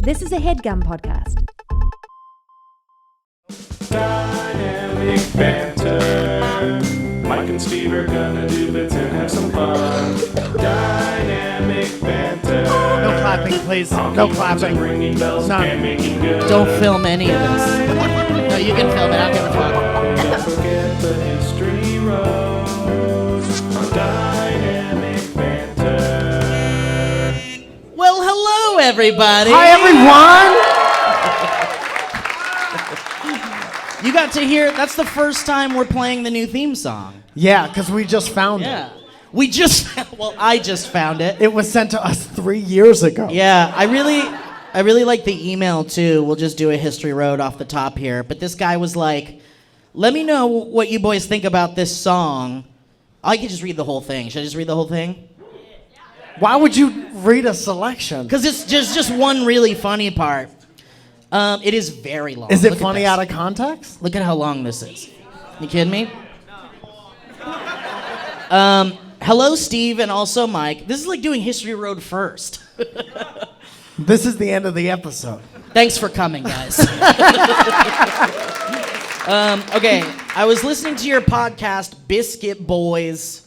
This is a HeadGum podcast. Dynamic banter. Mike and Steve are gonna do bits and have some fun. Dynamic banter. No clapping, please. No clapping. Ringing bells No. and making good. Don't film any of this. No, you can film it. I don't give a fuck. Don't forget the history road on Dynamic banter. Well, hello, everybody. Hi, everyone. You got to hear, that's the first time we're playing the new theme song. Yeah, because we just found Yeah. We just, well, I just found it. it. It was sent to us 3 years ago. Yeah, I really like the email, too. We'll just do a history road off the top here. But this guy was like, let me know what you boys think about this song. I could just read the whole thing. Should I just read the whole thing? Why would you read a selection? Because it's just one really funny part. It is very long. Is it Look at funny this. out of context? Look at how long this is. You kidding me? Hello, Steve, and also Mike. This is like doing History Road first. This is the end of the episode. Thanks for coming, guys. Okay, I was listening to your podcast, Biscuit Boys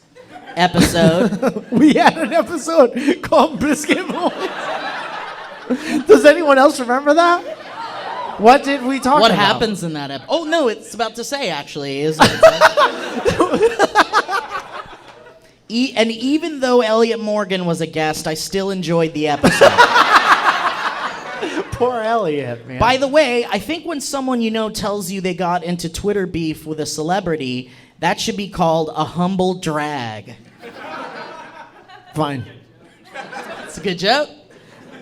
episode. We had an episode called Biscuit Boys. Does anyone else remember that? What did we talk What about? happens in that episode? Oh, no, it's about to say, actually. Is it? And even though Elliot Morgan was a guest, I still enjoyed the episode. Poor Elliot, man. By the way, I think when someone you know tells you they got into Twitter beef with a celebrity, that should be called a humble drag. Fine. It's a good joke.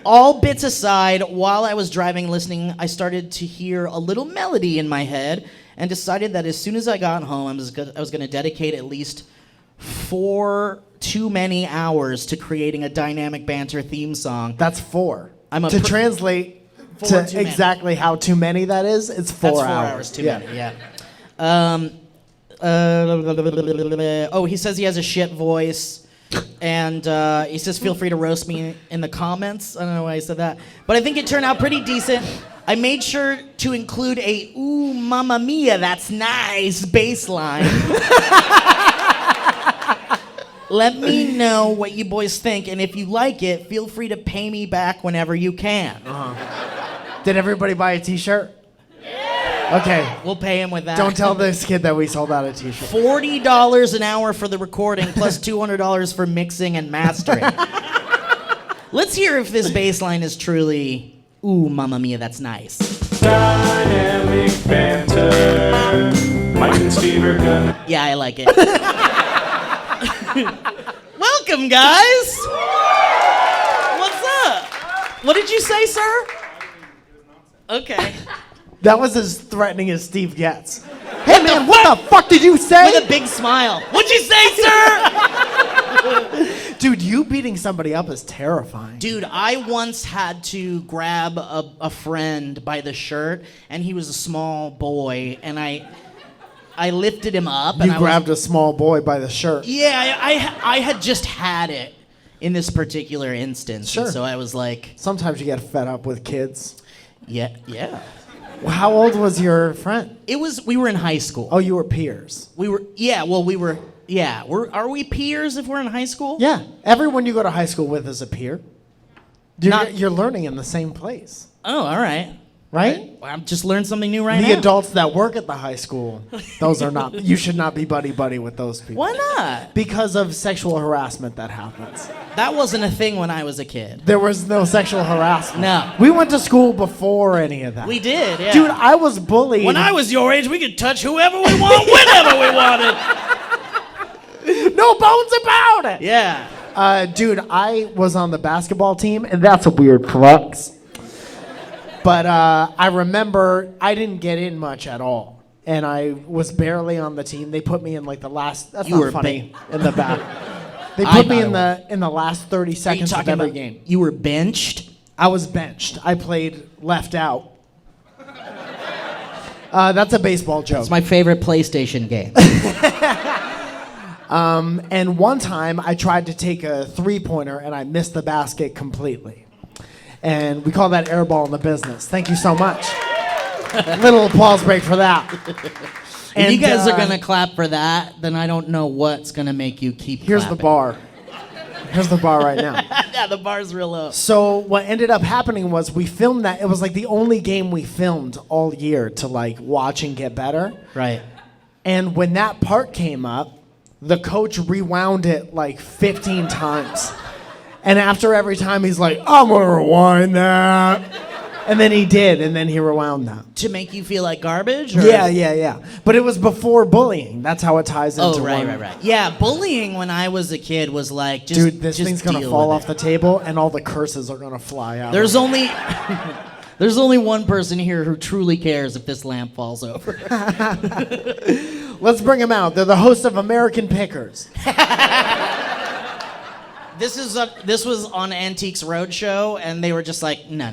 All bits aside, while I was driving listening, I started to hear a little melody in my head and decided that as soon as I got home, I was going to dedicate at least 4 too many hours to creating a dynamic banter theme song. That's 4. I'm to translate Four to too many. exactly how too many that is, it's 4 That's 4 hours. hours too many, yeah. Oh, he says he has a shit voice. And he says, feel free to roast me in the comments. I don't know why I said that. But I think it turned out pretty decent. I made sure to include a ooh, mamma mia, that's nice bass line. Let me know what you boys think. And if you like it, feel free to pay me back whenever you can. Did everybody buy a t-shirt? Okay. We'll pay him with that. Don't tell this kid that we sold out a t-shirt. $40 an hour for the recording, plus $200 for mixing and mastering. Let's hear if this bass line is truly, ooh, mamma mia, that's nice. Dynamic banter. Mike and Steve are gonna. Yeah, I like it. Welcome, guys. What's up? What did you say, sir? Okay. That was as threatening as Steve gets. Hey man, what the fuck did you say? With a big smile. What'd you say, sir? Dude, you beating somebody up is terrifying. Dude, I once had to grab a friend by the shirt, and he was a small boy, and I lifted him up. You grabbed a small boy by the shirt. Yeah, I had just had it in this particular instance. Sure. And so I was like, Sometimes you get fed up with kids. yeah. Well, how old was your friend? We were in high school. Oh, you were peers. Are we peers if we're in high school? Yeah, everyone you go to high school with is a peer. You're learning in the same place, Oh, all right. right? Well, I've just learned something new right The now. adults that work at the high school, those are not. You should not be buddy with those people. Why not? Because of sexual harassment that happens. That wasn't a thing when I was a kid. There was no sexual harassment. No. We went to school before any of that. We did, yeah. Dude, I was bullied. When I was your age, we could touch whoever we want, whenever we wanted. No bones about it. Yeah. Dude, I was on the basketball team, and that's a weird flex. But I remember I didn't get in much at all, and I was barely on the team. They put me in like the last. That's You not were funny. In the back. They I put me thought in the last 30 Are you seconds of talking every about game. you were benched? I was benched. I played left out. That's a baseball joke. It's my favorite PlayStation game. And one time I tried to take a three-pointer and I missed the basket completely. And we call that airball in the business. Thank you so much. Little applause break for that. If you guys are going to clap for that, then I don't know what's going to make you keep Here's clapping. the bar. Here's the bar right now. Yeah, the bar's real low. So what ended up happening was we filmed that. It was like the only game we filmed all year to like watch and get better. Right. And when that part came up, the coach rewound it like 15 times. And after every time, he's like, I'm going to rewind that. And then he did, and then he rewound that. To make you feel like garbage? Or? Yeah. But it was before bullying. That's how it ties into right. Yeah, bullying when I was a kid was like, just Dude, this thing's going to fall off the table, and all the curses are going to fly out. There's only one person here who truly cares if this lamp falls over. Let's bring them out. They're the host of American Pickers. This was on Antiques Roadshow, and they were just like, no.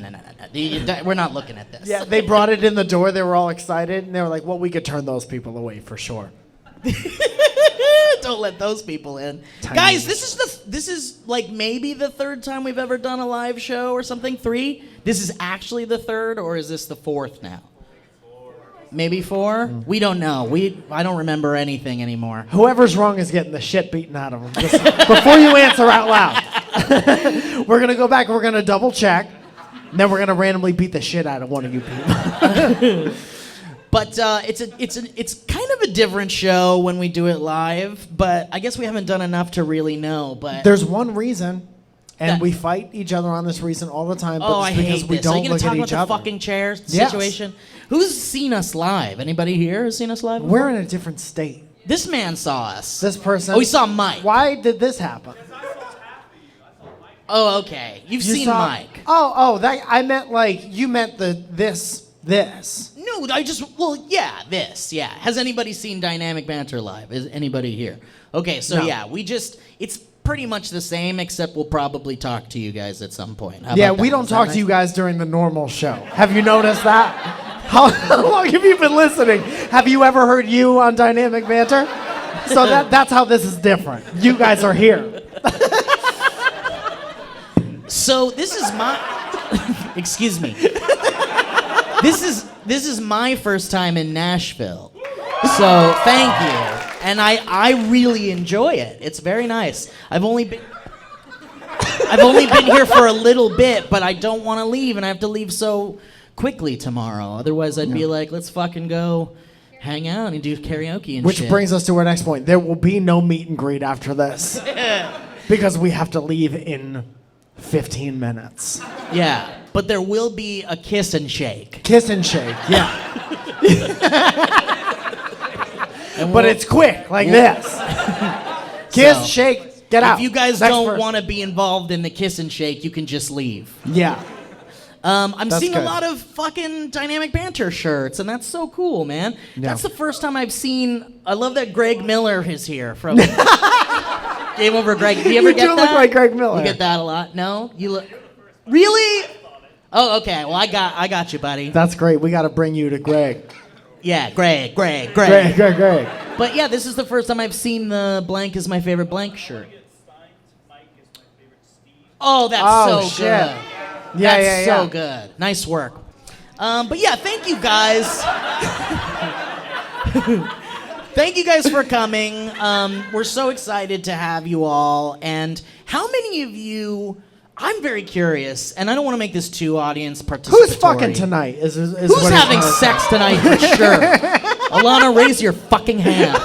We're not looking at this. Yeah, they brought it in the door. They were all excited, and they were like, well, we could turn those people away for sure. Don't let those people in. Tiny. Guys, this is like maybe the third time we've ever done a live show or something. 3? This is actually the third, or is this the 4th now? Maybe 4? We don't know. I don't remember anything anymore. Whoever's wrong is getting the shit beaten out of them. Just before you answer out loud. We're going to go back. We're going to double check. And then we're going to randomly beat the shit out of one of you people. But it's kind of a different show when we do it live. But I guess we haven't done enough to really know. But there's one reason. And we fight each other on this reason all the time. But I it's because hate we this. don't Are you look gonna at talk each about other. the fucking chair Yes. situation? Who's seen us live? Anybody here has seen us live? We're in a different state. This man saw us. This person. Oh, he saw Mike. Why did this happen? Oh, okay. You've seen Mike. Oh, that I meant like you meant this. No, this. Yeah. Has anybody seen Dynamic Banter live? Is anybody here? Okay, so No. yeah, it's pretty much the same, except we'll probably talk to you guys at some point. How Yeah, about we that? don't Is that talk nice? to you guys during the normal show. Have you noticed that? How long have you been listening? Have you ever heard you on Dynamic Banter? So that's how this is different. You guys are here. So this is my excuse me. This is my first time in Nashville. So thank you. And I really enjoy it. It's very nice. I've only been here for a little bit, but I don't want to leave, and I have to leave so quickly tomorrow. Otherwise I'd be like, let's fucking go hang out and do karaoke and Which shit. brings us to our next point. There will be no meet and greet after this. Because we have to leave in 15 minutes. Yeah, but there will be a kiss and shake. Kiss and shake, yeah. But it's quick, like this. Kiss, So, shake, get out. If you guys Next don't person. want to be involved in the kiss and shake, you can just leave. Yeah. I'm That's seeing good. a lot of fucking Dynamic Banter shirts, and that's so cool, man. Yeah. That's the first time I've seen. I love that Greg Miller is here from Game Over Greg. Do you ever You get do that? look like Greg Miller. You get that a lot? No, you look. Really? Oh, okay. Well, I got you, buddy. That's great. We got to bring you to Greg. Yeah, Greg. Greg. But yeah, this is the first time I've seen the blank is my favorite blank shirt. Oh, that's so shit. good. Yeah, That's yeah. so good. Nice work. But yeah, thank you guys. Thank you guys for coming. We're so excited to have you all. And how many of you? I'm very curious, and I don't want to make this too audience participatory. Who's fucking tonight? Is Who's what having it's- sex tonight for sure? Alana, raise your fucking hand.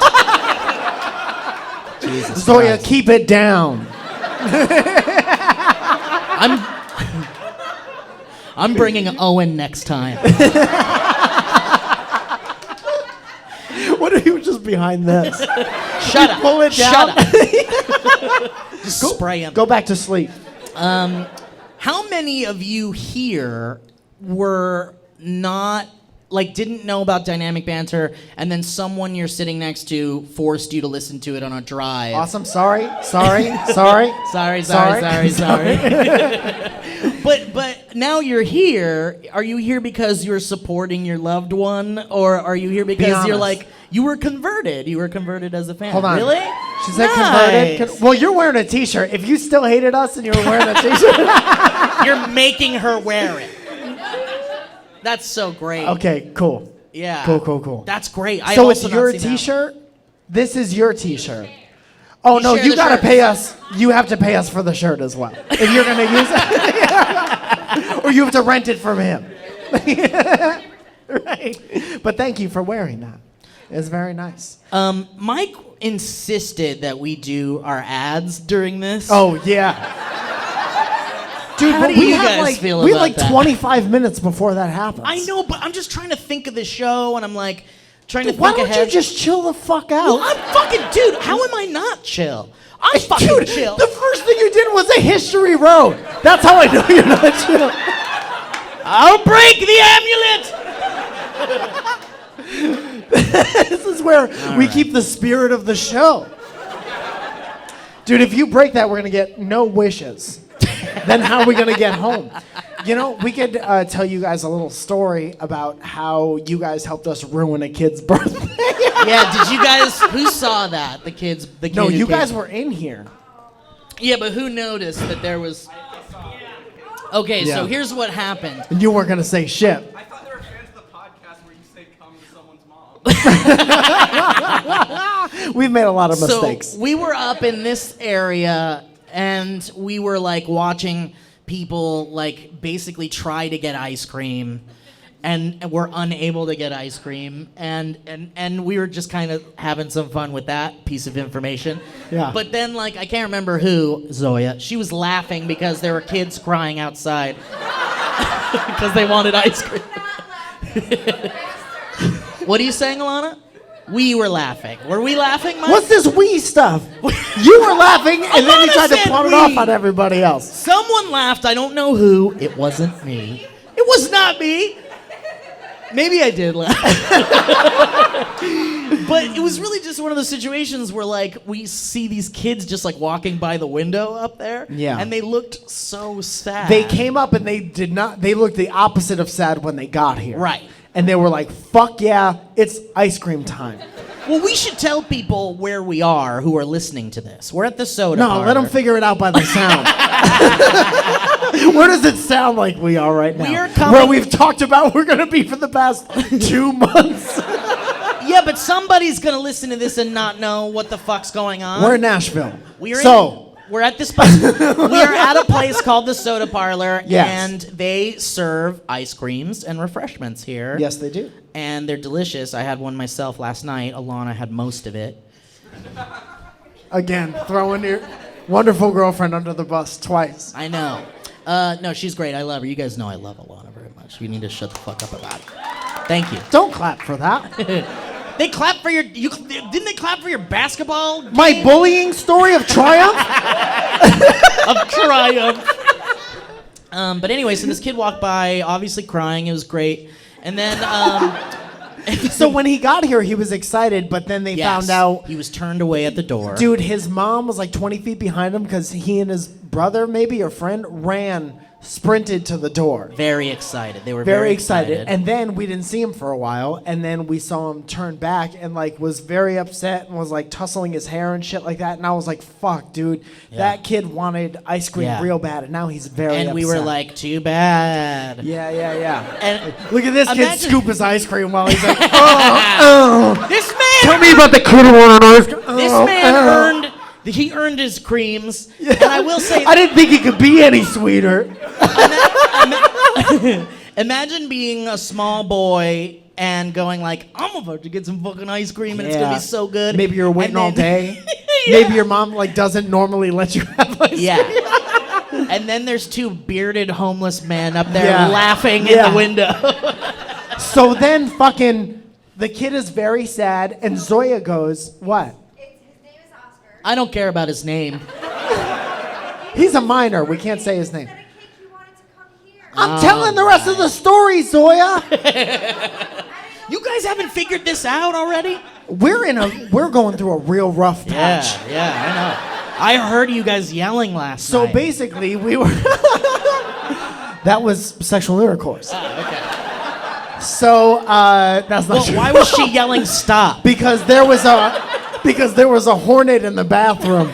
Jesus Zoya, Christ. keep it down. I'm bringing Owen next time. What are you just behind this? Shut up. Pull it down. Shut up. Just spray him. Go back to sleep. How many of you here were not, like, didn't know about Dynamic Banter, and then someone you're sitting next to forced you to listen to it on a drive? Awesome. Sorry. Sorry. But now you're here. Are you here because you're supporting your loved one, or are you here because you're honest. like you were converted? You were converted as a fan. Hold on. Really? She said Nice. converted. Well, you're wearing a T-shirt. If you still hated us and you were wearing a T-shirt. You're making her wear it. That's so great. Okay, cool. Yeah. Cool. That's great. So it's your T-shirt? This is your T-shirt. Oh, no, share you the got to shirt. pay us. You have to pay us for the shirt as well. If you're going to use it. Or you have to rent it from him. Right. But thank you for wearing that. It's very nice. Mike insisted that we do our ads during this. Oh, yeah. Dude, How but do we you have guys like, feel we about have like that? 25 minutes before that happens. I know, but I'm just trying to think of the show, and I'm like trying to Why think don't ahead. you just chill the fuck out? Well, I'm fucking dude. How am I not chill? I'm fucking Dude, chill. the first thing you did was a history road. That's how I know you're not chill. I'll break the amulet. This is where we keep the spirit of the show. Dude, if you break that, we're going to get no wishes. Then how are we going to get home? You know, we could tell you guys a little story about how you guys helped us ruin a kid's birthday. Yeah, did you guys? Who saw that? The kids. The kid No, who you came- guys were in here. Yeah, but who noticed that there was? Okay, so Yeah. here's what happened. And you weren't going to say shit. I thought they were fans of the podcast where you say come to someone's mom. We've made a lot of mistakes. So we were up in this area, and we were like watching people like basically try to get ice cream, and were unable to get ice cream, and we were just kind of having some fun with that piece of information. Yeah. But then like I can't remember who, Zoya, she was laughing because there were kids crying outside because they wanted ice cream. What are you saying, Alana? We were laughing. Were we laughing, Mike? What's this we stuff? You were laughing, and then you Alana tried to said pawn it we. off on everybody else. Someone laughed. I don't know who. It wasn't me. It was not me. Maybe I did laugh. But it was really just one of those situations where like we see these kids just like walking by the window up there. Yeah. And they looked so sad. They came up and they looked the opposite of sad when they got here. Right. And they were like, fuck yeah, it's ice cream time. Well, we should tell people where we are who are listening to this. We're at the soda No, parlor. let them figure it out by the sound. Where does it sound like we are right now? We are coming- Where we've talked about we're going to be for the past 2 months. Yeah, but somebody's gonna listen to this and not know what the fuck's going on. We're in Nashville. We're at this place. We are at a place called the Soda Parlor, Yes. and they serve ice creams and refreshments here. Yes, they do. And they're delicious. I had one myself last night. Alana had most of it. Again, throwing your wonderful girlfriend under the bus twice. I know. No, she's great. I love her. You guys know I love Alana very much. You need to shut the fuck up about it. Thank you. Don't clap for that. They clapped for your. Didn't they clap for your basketball My bullying story of triumph? of triumph? But anyway, so this kid walked by, obviously crying. It was great. And then, So when he got here, he was excited, but then they yes, found out, he was turned away at the door. dude, his mom was like 20 feet behind him because he and his brother, maybe, or friend, sprinted to the door. Very excited. They were Very excited. And then we didn't see him for a while, and then we saw him turn back and like was very upset and was like tussling his hair and shit like that. And I was like, fuck, dude, that kid wanted ice cream Yeah. real bad, and now he's very And upset. we were like, too bad. yeah. And Look at this kid Imagine- scoop his ice cream while he's like, this man, tell me about the kid who wanted ice cream. this man earned his creams. And I will say, I didn't think he could be any sweeter. imagine being a small boy and going like, I'm about to get some fucking ice cream and it's gonna Yeah. be so good. Maybe you're waiting And all then- day. Yeah. Maybe your mom like doesn't normally let you have ice cream. Yeah. And then there's two bearded homeless men up there Yeah. laughing in Yeah. the window. So then fucking the kid is very sad and Zoya goes, what? His name is Oscar. I don't care about his name. He's a minor. We can't say his name. Said a kid he wanted to come here. I'm telling the rest of the story, Zoya. You guys haven't figured this out already? We're going through a real rough patch. Yeah, I know. I heard you guys yelling last So night. basically we were that was sexual intercourse. Okay. So that's not Well, true. why was she yelling stop? Because there was a hornet in the bathroom.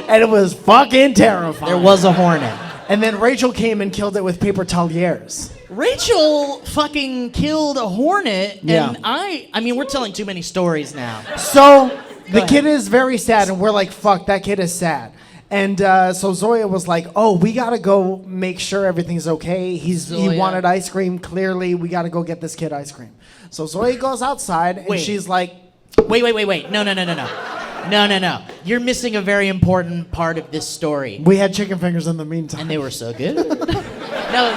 And it was fucking terrifying. There was a hornet. And then Rachel came and killed it with paper toweliers. Rachel fucking killed a hornet, and Yeah. I mean, we're telling too many stories now. So the ahead. kid is very sad, and we're like, fuck, that kid is sad. And so Zoya was like, oh, we gotta go make sure everything's okay. He Zoya. wanted ice cream, clearly. We gotta go get this kid ice cream. So Zoya goes outside, and Wait. she's like, Wait. No. You're missing a very important part of this story. we had chicken fingers in the meantime. And they were so good. No,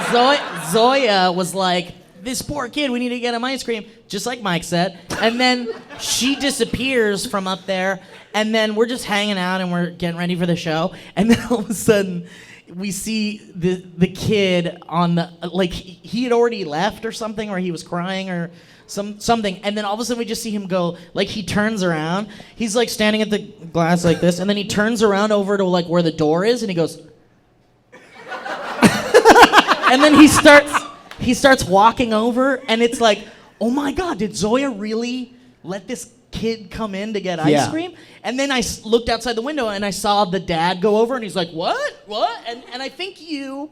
Zoya was like, this poor kid, we need to get him ice cream, just like Mike said. And then she disappears from up there, and then we're just hanging out and we're getting ready for the show. And then all of a sudden, we see the kid on the, like, he had already left or something, or he was crying or something. And then all of a sudden, we just see him go, like, he turns around. He's, like, standing at the glass like this, and then he turns around over to, like, where the door is, and he goes... And then he starts walking over, and it's like, oh my God, did Zoya really let this kid come in to get ice Yeah. cream? And then I looked outside the window, and I saw the dad go over, and he's like, what? And I think you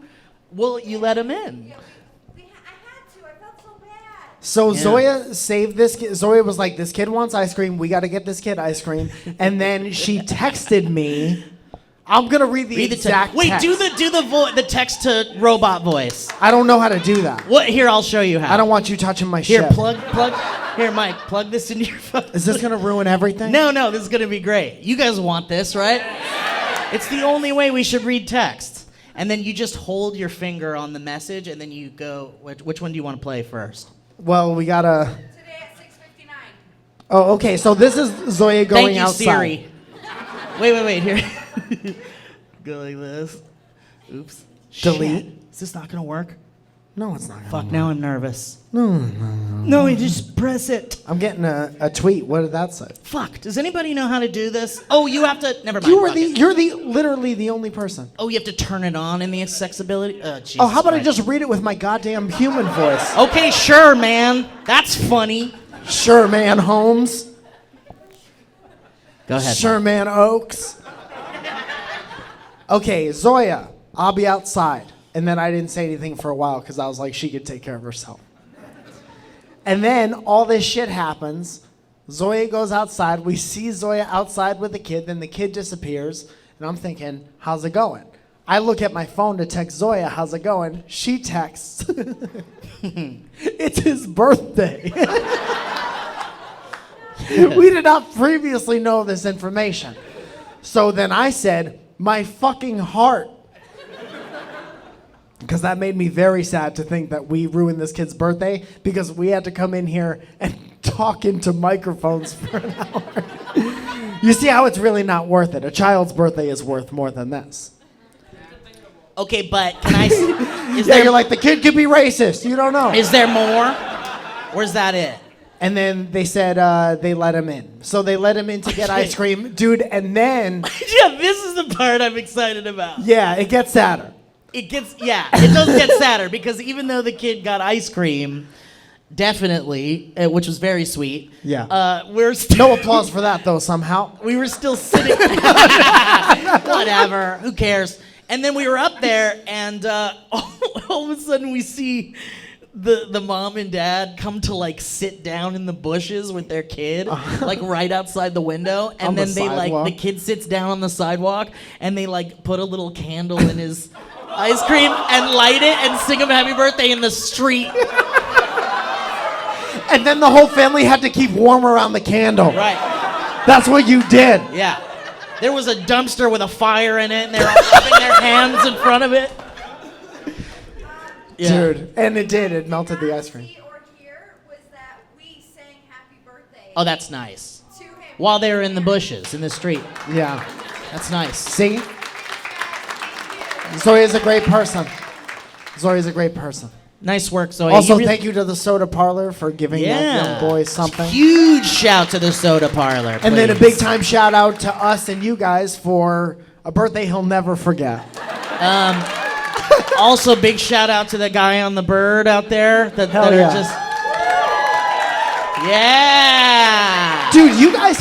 let him in. I had to. I felt so bad. So Yeah. Zoya saved this kid. Zoya was like, this kid wants ice cream. We got to get this kid ice cream. And then she texted me. I'm going to read the exact Wait, text. do the text to robot voice. I don't know how to do that. What? Here, I'll show you how. I don't want you touching my Here, shit. plug. Here, Mike, plug this into your phone. Is this going to ruin everything? No, this is gonna be great. You guys want this, right? It's the only way we should read text. And then you just hold your finger on the message, and then you go. Which one do you want to play first? Well, we got to... Today at 6:59. Oh, okay. So this is Zoya going Thank you, outside. Siri. Wait. Here. Go like this. Oops. Delete. Shit. Is this not gonna work? No, it's not. Fuck. Now I'm nervous. No. No, you just press it. I'm getting a tweet. What did that say? Fuck. Does anybody know how to do this? Oh, you have to. Never mind. fuck it. You're literally the only person. Oh, you have to turn it on in the accessibility. Oh, Jesus Oh, how about I Christ. just read it with my goddamn human voice? Okay, sure, man. That's funny. Sure, man, Holmes. Go ahead. Sure, man, Oaks. Okay, Zoya, I'll be outside. And then I didn't say anything for a while because I was like, she could take care of herself. And then all this shit happens. Zoya goes outside. We see Zoya outside with the kid. Then the kid disappears. And I'm thinking, how's it going? I look at my phone to text Zoya, how's it going? She texts, it's his birthday. We did not previously know this information. So then I said, my fucking heart. Because that made me very sad to think that we ruined this kid's birthday because we had to come in here and talk into microphones for an hour. You see how it's really not worth it. A child's birthday is worth more than this. Okay, but can I? You're like, the kid could be racist. You don't know. Is there more? Or is that it? And then they said they let him in. So they let him in to get ice cream. Dude, and then, Yeah, this is the part I'm excited about. yeah, it gets sadder. It does get sadder because even though the kid got ice cream, definitely, which was very sweet. Yeah. We're still. No applause for that, though, somehow. We were still sitting. Whatever. Who cares? And then we were up there, and all of a sudden we see the mom and dad come to like sit down in the bushes with their kid, like right outside the window, and On the then they sidewalk. the kid sits down on the sidewalk, and they like put a little candle in his ice cream and light it and sing him happy birthday in the street. And then the whole family had to keep warm around the candle. Right. That's what you did. Yeah. There was a dumpster with a fire in it, and they were all rubbing their hands in front of it. Yeah. Dude. And it did. It melted the ice cream. See or hear was that we sang happy birthday Oh, that's nice. to him. While they were in the bushes in the street. Yeah. That's nice. See? Zoya's a great person. Zoya's a great person. Nice work, Zoe. Also, You thank you to the Soda Parlor for giving that young boy something. Huge shout to the Soda Parlor. And then a please. big time shout out to us and you guys for a birthday he'll never forget. Also, big shout out to the guy on the bird out there that Hell are yeah. just. Yeah. Dude, you guys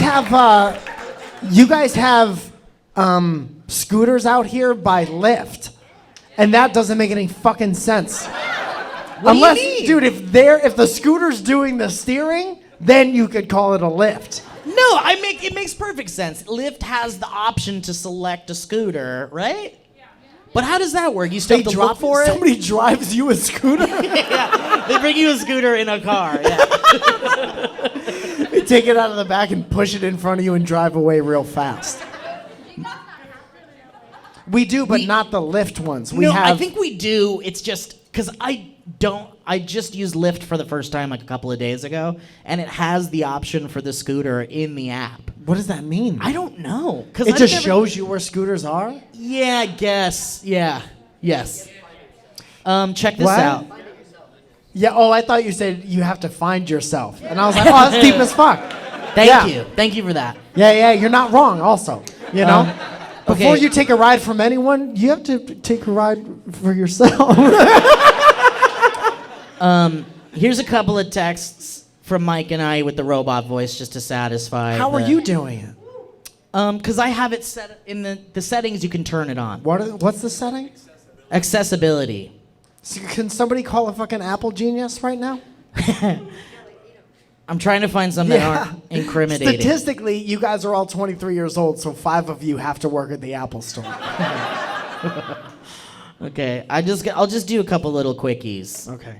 have scooters out here by Lyft. And that doesn't make any fucking sense. What do you mean? Dude, if the scooter's doing the steering, then you could call it a Lyft. No, it makes perfect sense. Lyft has the option to select a scooter, right? Yeah. But how does that work? You still have to look for it? Somebody drives you a scooter? Yeah, they bring you a scooter in a car. Yeah. They take it out of the back and push it in front of you and drive away real fast. We do, but not the Lyft ones. I think we do. It's just because I just used Lyft for the first time like a couple of days ago, and it has the option for the scooter in the app. What does that mean? I don't know. It just shows you where scooters are? Yeah, I guess. Yeah. Yes. Check this What? out. Yeah, I thought you said you have to find yourself. And I was like, oh, that's deep as fuck. Thank you. Thank you for that. Yeah, you're not wrong also, you know? Before okay. you take a ride from anyone, you have to take a ride for yourself. Here's a couple of texts from Mike and I with the robot voice just to satisfy. How are you doing it? Because I have it set in the settings. You can turn it on. What's the setting? Accessibility. So can somebody call a fucking Apple genius right now? I'm trying to find some that aren't incriminating. Statistically, you guys are all 23 years old, so 5 of you have to work at the Apple store. Okay, I'll just do a couple little quickies. Okay.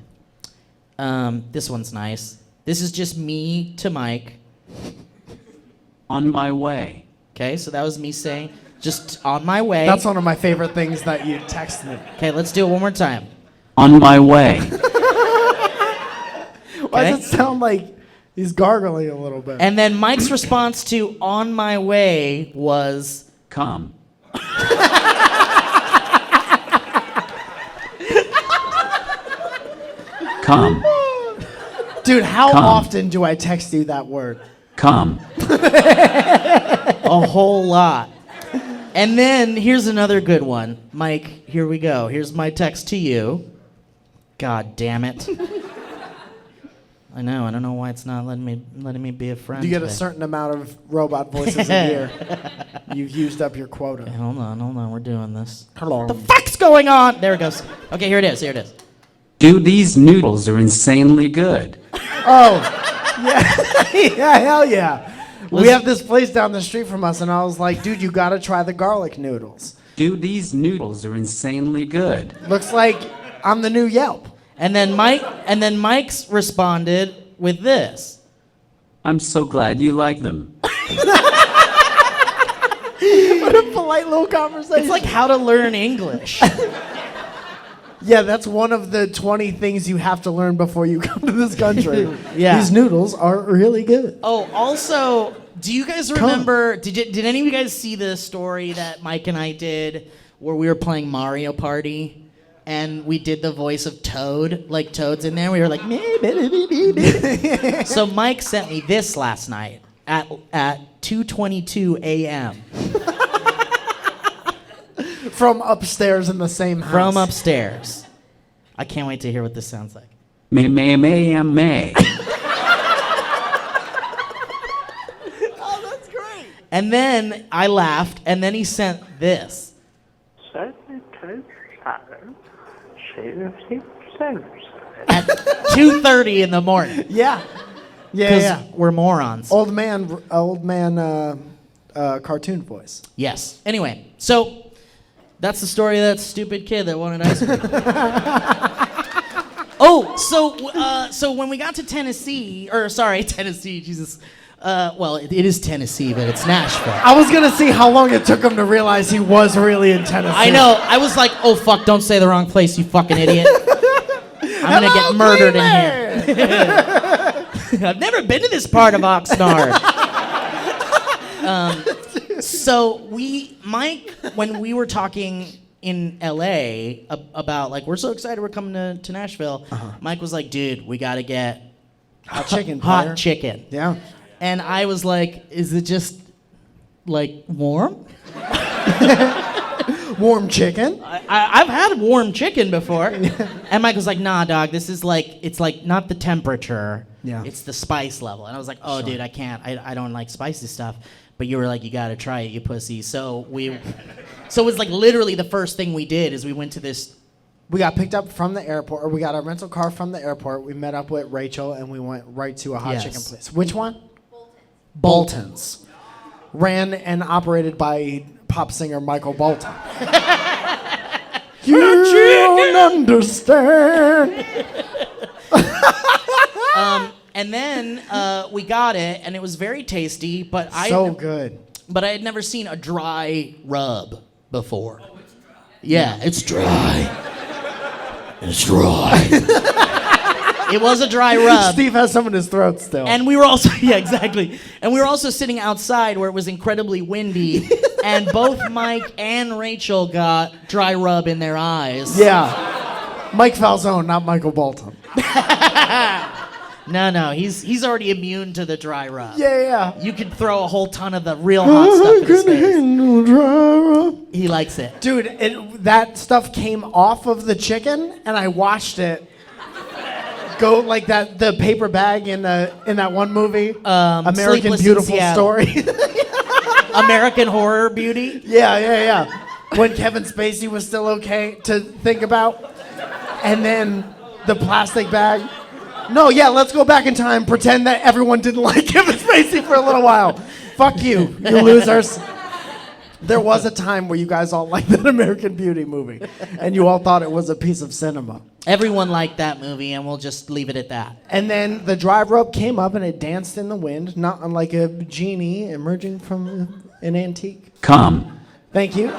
This one's nice. This is just me to Mike. On my way. Okay, so that was me saying, just on my way. That's one of my favorite things that you text me. Okay, let's do it one more time. On my way. Why does it sound like he's gargling a little bit? And then Mike's response to "on my way" was Come. Come. Dude, how Come. often do I text you that word? Come. a whole lot. And then here's another good one. Mike, here we go. Here's my text to you. God damn it. I know. I don't know why it's not letting me be a friend. You get a today. certain amount of robot voices a year. You've used up your quota. Okay, hold on. We're doing this. Hello. What the fuck's going on? There it goes. Okay, here it is. Dude, these noodles are insanely good. Oh, yeah. Yeah, hell yeah. We have this place down the street from us, and I was like, dude, you gotta try the garlic noodles. Dude, these noodles are insanely good. Looks like I'm the new Yelp. And then Mike's responded with this. I'm so glad you like them. What a polite little conversation. It's like how to learn English. Yeah, that's one of the 20 things you have to learn before you come to this country. Yeah. These noodles are really good. Oh, also, do you guys remember, did any of you guys see the story that Mike and I did where we were playing Mario Party and we did the voice of Toad, like Toad's in there? We were like, meh, meh, meh, meh, meh. So Mike sent me this last night at 2:22 a.m. From upstairs in the same house. from upstairs. I can't wait to hear what this sounds like. May, may, may, may. Oh, that's great. And then I laughed, and then he sent this. At 2:30 in the morning. Yeah. Yeah, Because yeah. we're morons. Old man cartoon voice. Yes. Anyway, so that's the story of that stupid kid that wanted ice cream. So when we got to Tennessee, Jesus. Well, it is Tennessee, but it's Nashville. I was going to see how long it took him to realize he was really in Tennessee. I know. I was like, oh, fuck, don't say the wrong place, you fucking idiot. I'm going to get murdered in here. I've never been to this part of Oxnard. So Mike, when we were talking in LA about like, we're so excited we're coming to Nashville, Mike was like, dude, we got to get Hot chicken. hot player. chicken. Yeah. And I was like, is it just like warm? Warm chicken. I've had warm chicken before. And Mike was like, nah, dog, this is like, it's like not the temperature. Yeah. It's the spice level. And I was like, oh, dude, I can't. I don't like spicy stuff. but you were like, you gotta try it, you pussy. So it was like literally the first thing we did is we went to this. We got picked up from the airport, or we got a rental car from the airport. We met up with Rachel, and we went right to a hot Yes. chicken place. Which one? Bolton's. Ran and operated by pop singer Michael Bolton. You don't understand. And then we got it, and it was very tasty, but Good. But I had never seen a dry rub before. Yeah, it's dry. It's dry. It was a dry rub. Steve has some in his throat still. And we were also, yeah, exactly. And we were also sitting outside where it was incredibly windy, and both Mike and Rachel got dry rub in their eyes. Yeah. Mike Falzone, not Michael Bolton. No, he's already immune to the dry rub. Yeah. You could throw a whole ton of the real hot stuff in his face. He likes it. Dude, that stuff came off of the chicken, and I watched it go like that. The paper bag in that one movie, American Sleepless in Beautiful Seattle. Story. American Horror Beauty. Yeah. When Kevin Spacey was still okay to think about, and then the plastic bag. No, yeah, let's go back in time. Pretend that everyone didn't like Kevin Spacey for a little while. Fuck you, you losers. There was a time where you guys all liked that American Beauty movie, and you all thought it was a piece of cinema. Everyone liked that movie, and we'll just leave it at that. And then the dry rope came up, and it danced in the wind, not unlike a genie emerging from an antique. Come. Thank you.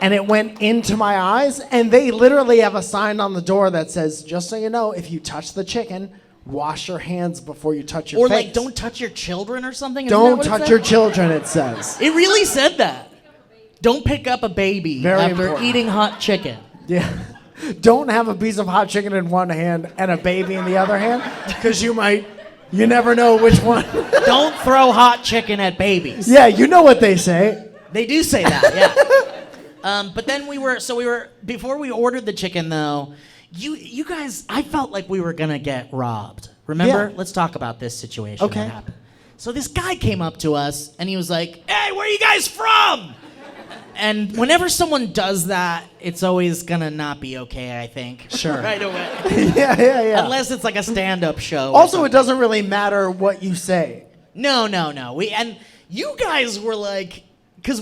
And it went into my eyes, and they literally have a sign on the door that says, just so you know, if you touch the chicken, wash your hands before you touch your Or face. like, don't touch your children or something? Isn't that Don't what it touch said? your children, it says. It really said that. Don't pick up a baby Very after important. eating hot chicken. Yeah. Don't have a piece of hot chicken in one hand and a baby in the other hand, because you never know which one. Don't throw hot chicken at babies. Yeah, you know what they say. They do say that, yeah. But then before we ordered the chicken though, you guys, I felt like we were gonna get robbed. Remember? Yeah. Let's talk about this situation Okay. that happened. So this guy came up to us and he was like, "Hey, where are you guys from?" And whenever someone does that, it's always gonna not be okay, I think. Sure. Right away. Yeah. Unless it's like a stand-up show. or Also, something. it doesn't really matter what you say. No. And you guys were like, because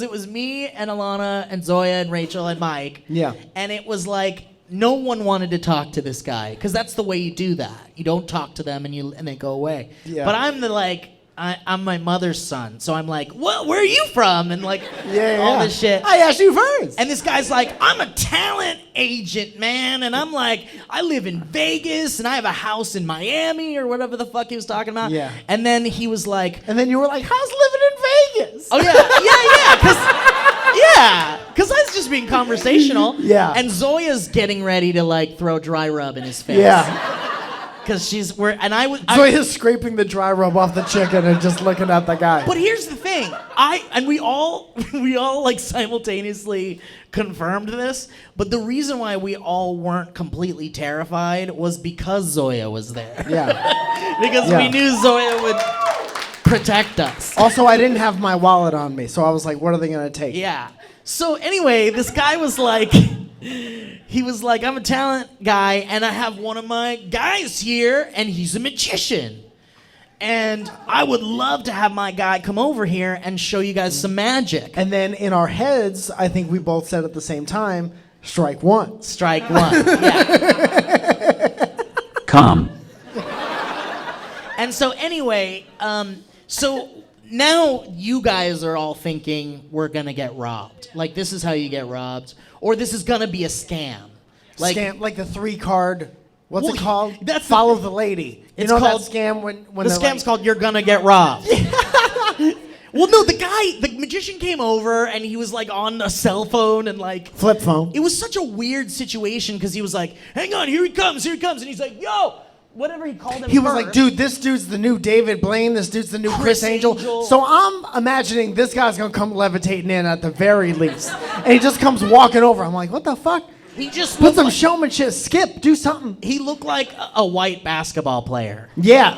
it was me and Alana and Zoya and Rachel and Mike. Yeah. And it was like no one wanted to talk to this guy because that's the way you do that. You don't talk to them and they go away. Yeah. But I'm I'm my mother's son, so I'm like, "What? Where are you from?" And like all this shit. I asked you first. And this guy's like, "I'm a talent agent, man." And I'm like, "I live in Vegas and I have a house in Miami," or whatever the fuck he was talking about. Yeah. And then he was like, And then you were like, how's living in Vegas? "Oh yeah, because I was just being conversational." Yeah. And Zoya's getting ready to like throw dry rub in his face. Yeah. Because So he's scraping the dry rub off the chicken and just looking at the guy. But here's the thing, we all like simultaneously confirmed this, but the reason why we all weren't completely terrified was because Zoya was there. Yeah. Because Yeah. we knew Zoya would protect us. Also, I didn't have my wallet on me, so I was like, what are they going to take? Yeah. So anyway, this guy was like, he was like, "I'm a talent guy, and I have one of my guys here, and he's a magician. And I would love to have my guy come over here and show you guys some magic." And then in our heads, I think we both said at the same time, strike one. Strike one. Yeah. Come. And so anyway, so now you guys are all thinking we're gonna get robbed. Like this is how you get robbed, or this is gonna be a scam. Like Scam, like the 3-card, what's Well, it called? that's the- Follow the lady. You It's know called- that scam when the they're scam's like, called "You're Gonna Get Robbed." Well, no, the magician came over and he was like on a cell phone and like flip phone. it was such a weird situation because he was like, "Hang on, here he comes," and he's like, "Yo." Whatever he called him. He was first. like, dude, this dude's the new David Blaine. This dude's the new Chris Angel. Angel. So I'm imagining this guy's going to come levitating in at the very least. And he just comes walking over. I'm like, what the fuck? He just Put looked some like, showmanship. Skip. Do something. he looked like a white basketball player. Yeah.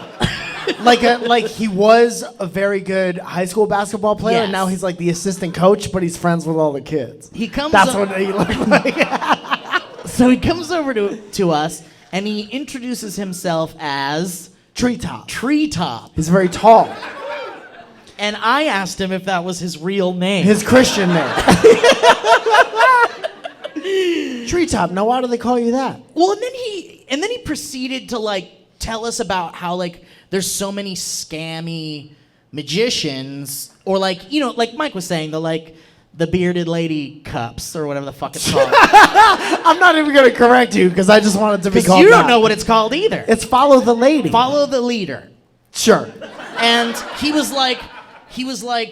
Like he was a very good high school basketball player, and Yes. now he's like the assistant coach, but he's friends with all the kids. He comes That's up- what he looked like. So he comes over to us and he introduces himself as Treetop. Treetop. He's very tall. And I asked him if that was his real name. His Christian name. Treetop. Now, why do they call you that? Well, and then he proceeded to like tell us about how like there's so many scammy magicians, or like, you know, like Mike was saying, the bearded lady cups or whatever the fuck it's called. I'm not even going to correct you because I just want it to be Because called you don't that. know what it's called either. It's Follow the Lady. Follow the leader. Sure. And he was like,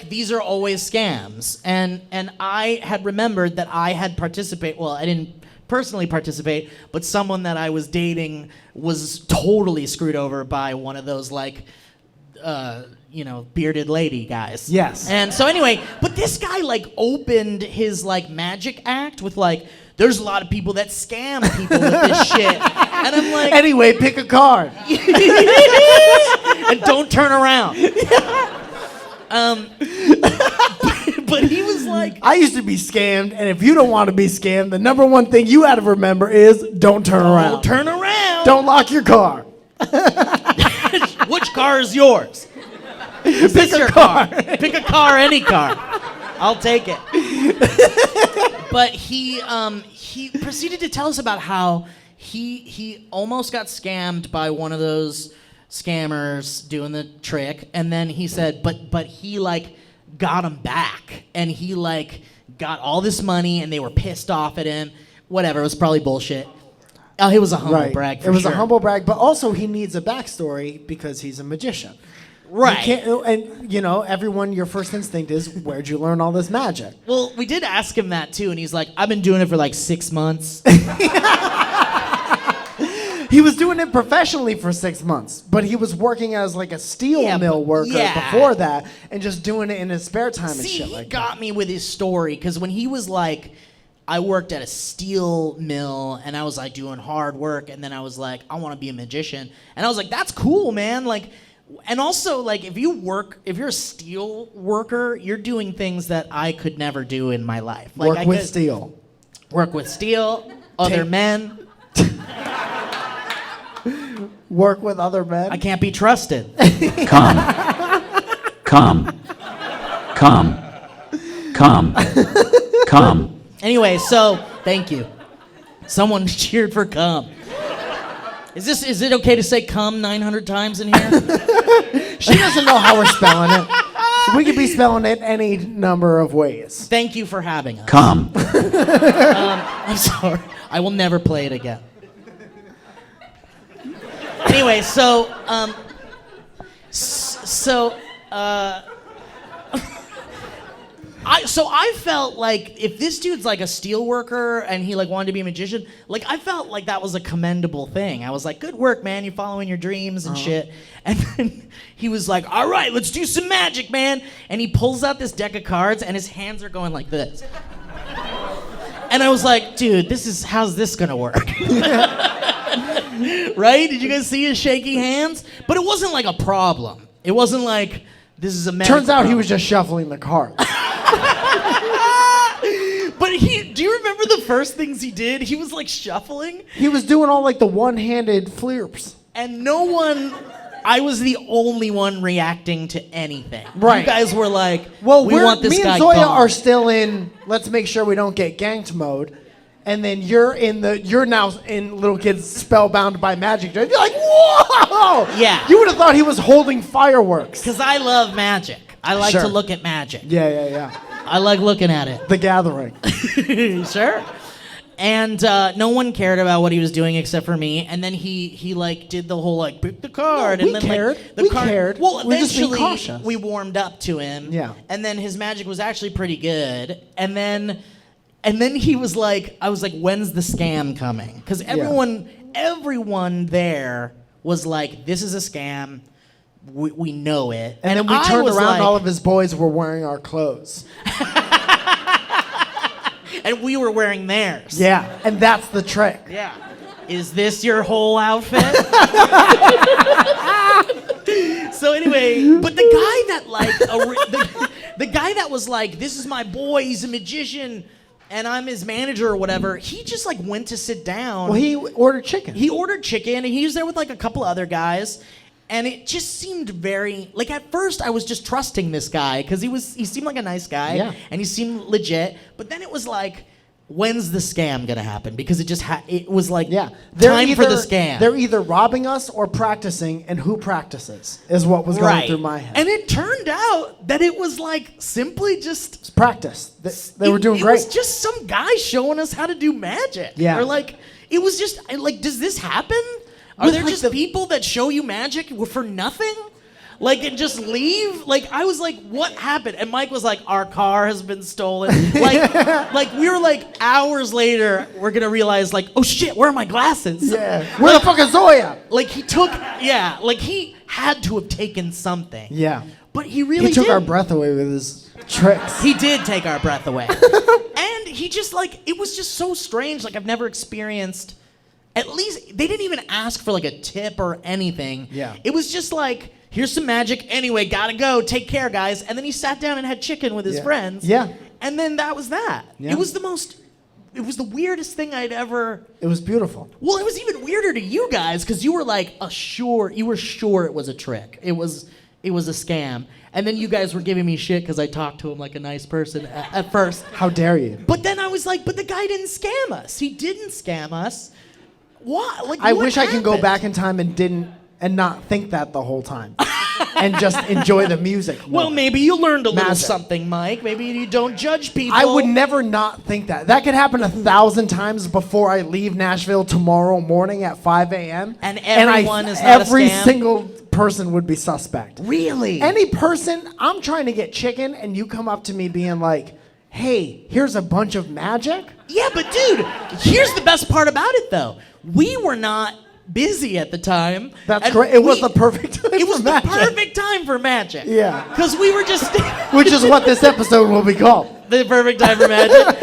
these are always scams. And I had remembered that I had participated. Well, I didn't personally participate, but someone that I was dating was totally screwed over by one of those like, bearded lady guys. Yes. And so anyway, but this guy like opened his like magic act with like, there's a lot of people that scam people with this shit. And I'm like, Anyway, pick a card. and don't turn around. But he was like, I used to be scammed, and if you don't want to be scammed, the number one thing you had to remember is don't turn around. don't turn around. Don't lock your car. Which car is yours? Is this your car? Pick a car, any car. I'll take it. But he proceeded to tell us about how he almost got scammed by one of those scammers doing the trick, and then he said, but he like got him back, and he like got all this money, and they were pissed off at him. Whatever, it was probably bullshit. Oh, it was a humble brag. For It was sure. a humble brag, but also he needs a backstory because he's a magician. Right. You can't, and you know, everyone, your first instinct is, where'd you learn all this magic? Well, we did ask him that too, and he's like, I've been doing it for like 6 months. He was doing it professionally for 6 months, but he was working as like a steel Yeah, mill but- worker yeah. before that, and just doing it in his spare time and See, shit he like got that. me with his story, because when he was like, I worked at a steel mill, and I was like doing hard work, and then I was like, I want to be a magician. And I was like, that's cool, man. Like, and also, like, if you're a steel worker, you're doing things that I could never do in my life. Like, Work I with could steel. Work with steel, other Take- men. Work with other men. I can't be trusted. Come. Come. Come. Come. Come. Anyway, so thank you. Someone cheered for cum. Is it okay to say cum 900 times in here? She doesn't know how we're spelling it. We could be spelling it any number of ways. Thank you for having us. Come. I'm sorry. I will never play it again. Anyway, I felt like if this dude's like a steel worker and he like wanted to be a magician, like I felt like that was a commendable thing. I was like, good work, man. You're following your dreams and shit. And then he was like, all right, let's do some magic, man. And he pulls out this deck of cards and his hands are going like this. And I was like, dude, how's this gonna work? Right? Did you guys see his shaky hands? But it wasn't like a problem. It wasn't like this is a magic Turns out he problem. was just shuffling the cards. But do you remember the first things he did? He was like shuffling, He was doing all like the one-handed flirps. and I was the only one reacting to anything. Right. You guys were like, Well, we want this me guy and Zoya gone. are still in let's make sure we don't get ganked mode. And then you're now in little kids spellbound by magic. You're like, whoa! Yeah. You would have thought he was holding fireworks. Because I love magic. I like Sure. to look at magic. Yeah. I like looking at it. The Gathering. Sure. And no one cared about what he was doing except for me. And then he like did the whole like pick the card. No, and we then cared. Like, the We card. cared. Well, We're just being eventually cautious. we warmed up to him. Yeah. And then his magic was actually pretty good. And then he was like, I was like, when's the scam coming? Because everyone there was like, this is a scam. We know it. And then we I turned was around, like, and all of his boys were wearing our clothes. and we were wearing theirs. Yeah, and that's the trick. Yeah. Is this your whole outfit? So anyway, but the guy that like the guy that was like, this is my boy, he's a magician, and I'm his manager or whatever. He just like went to sit down. Well, he ordered chicken. He ordered chicken, and he was there with like a couple other guys. And it just seemed very, like at first I was just trusting this guy because he seemed like a nice guy, Yeah. and he seemed legit. But then it was like, when's the scam gonna happen? Because it was like, Yeah. time for the scam. They're either robbing us or practicing, and who practices is what was going through my head. And it turned out that it was like simply just It's practice. They were doing it great. was just some guy showing us how to do magic. Yeah. Or like, it was just like, does this happen? Are With, there like, just people that show you magic for nothing? Like, and just leave? Like, I was like, what happened? And Mike was like, our car has been stolen. like we were like, hours later, we're gonna realize like, oh shit, where are my glasses? Yeah. Where the fuck is Zoya? Like like he had to have taken something. Yeah. But he really He took did. our breath away with his tricks. He did take our breath away. And he just like, it was just so strange. Like, I've never experienced, at least, they didn't even ask for like a tip or anything. Yeah. It was just like, here's some magic. Anyway, gotta go. Take care, guys. And then he sat down and had chicken with his Yeah. friends. Yeah. And then that was that. Yeah. It was the weirdest thing I'd ever. It was beautiful. Well, it was even weirder to you guys because you were like, you were sure it was a trick. It was a scam. And then you guys were giving me shit because I talked to him like a nice person at first. How dare you? But then I was like, but the guy didn't scam us. He didn't scam us. Why? Like, I what wish I could go happened? back in time and not think that the whole time. And just enjoy the music more. Well, maybe you learned a little Magic. something, Mike. Maybe you don't judge people. I would never not think that. That could happen 1,000 times before I leave Nashville tomorrow morning at 5 a.m. And everyone is not a every scam? single person would be suspect. Really? Any person, I'm trying to get chicken, and you come up to me being like, hey, here's a bunch of magic? Yeah, but dude, here's the best part about it, though. We were not busy at the time. That's and great. It was the perfect time It was for the magic. perfect time for magic. Yeah. Because we were just... Which is what this episode will be called. The perfect time for magic.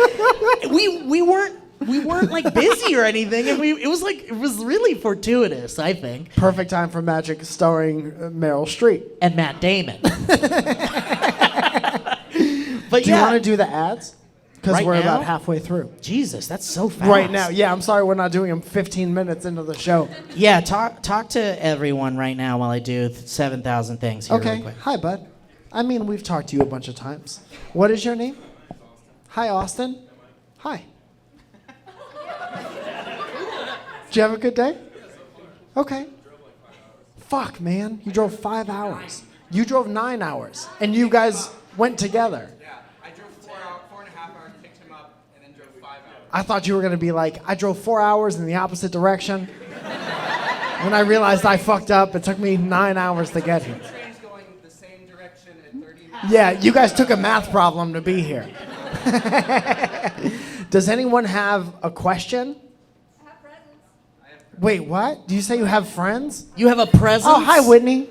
We weren't like busy or anything, and it was really fortuitous, I think. Perfect Time for Magic starring Meryl Streep. And Matt Damon. But Do you want to do the ads? Because Right we're now? about halfway through. Jesus, that's so fast. Right now. Yeah, I'm sorry we're not doing them 15 minutes into the show. Yeah, talk to everyone right now while I do 7,000 things here Okay. real quick. Hi, bud. I mean, we've talked to you a bunch of times. What is your name? Hi, Austin. Hi. Did you have a good day? Okay. Fuck, man. You drove 5 hours. You drove 9 hours. And you guys went together. Yeah, I drove 4.5 hours, picked him up, and then drove 5 hours. I thought you were going to be like, I drove 4 hours in the opposite direction. When I realized I fucked up, it took me 9 hours to get here. Train's going the same direction at 30 minutes. Yeah, you guys took a math problem to be here. Does anyone have a question? I have presents. Wait, what? Do you say you have friends? You have a presence? Oh, hi, Whitney.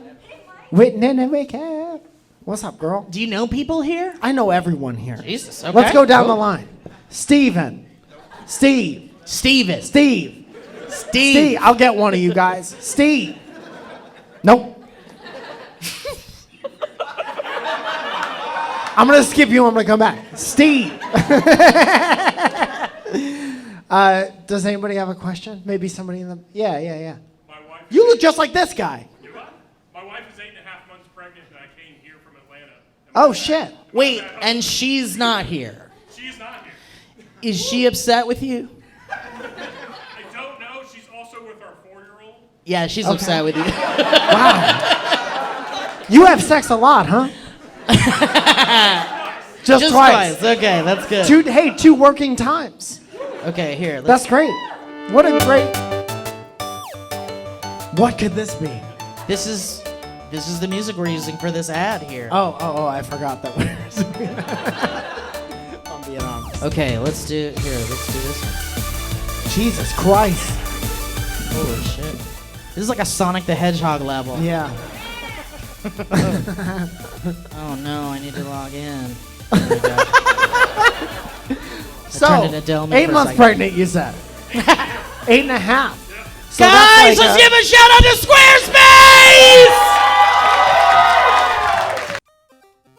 Whitney and Makeup. What's up, girl? Do you know people here? I know everyone here. Jesus, okay. Let's go down the line. Steven. Steve. Steven. Steve. Steve. I'll get one of you guys. Steve. Nope. I'm going to skip you. I'm going to come back. Steve. Does anybody have a question? Maybe somebody in the... Yeah. My wife. You look just like this guy. You what? My wife is 8.5 months pregnant, and I came here from Atlanta. Oh, shit. Wait, and she's not here. She's not here. Is she upset with you? I don't know. She's also with our 4-year-old. Yeah, she's Okay. upset with you. Wow. You have sex a lot, huh? Just twice. Okay, that's good. Two working times. Okay, here. That's great. What a great... What could this be? This is the music we're using for this ad here. Oh, I forgot that we're... I'm being honest. Okay, let's do this one. Jesus Christ. Holy shit. This is like a Sonic the Hedgehog level. Yeah. Oh no, I need to log in. Oh my God. So, turned into Delman 8 for a months second. pregnant, you said. 8.5. So Guys, that's like let's give a shout out to Squarespace!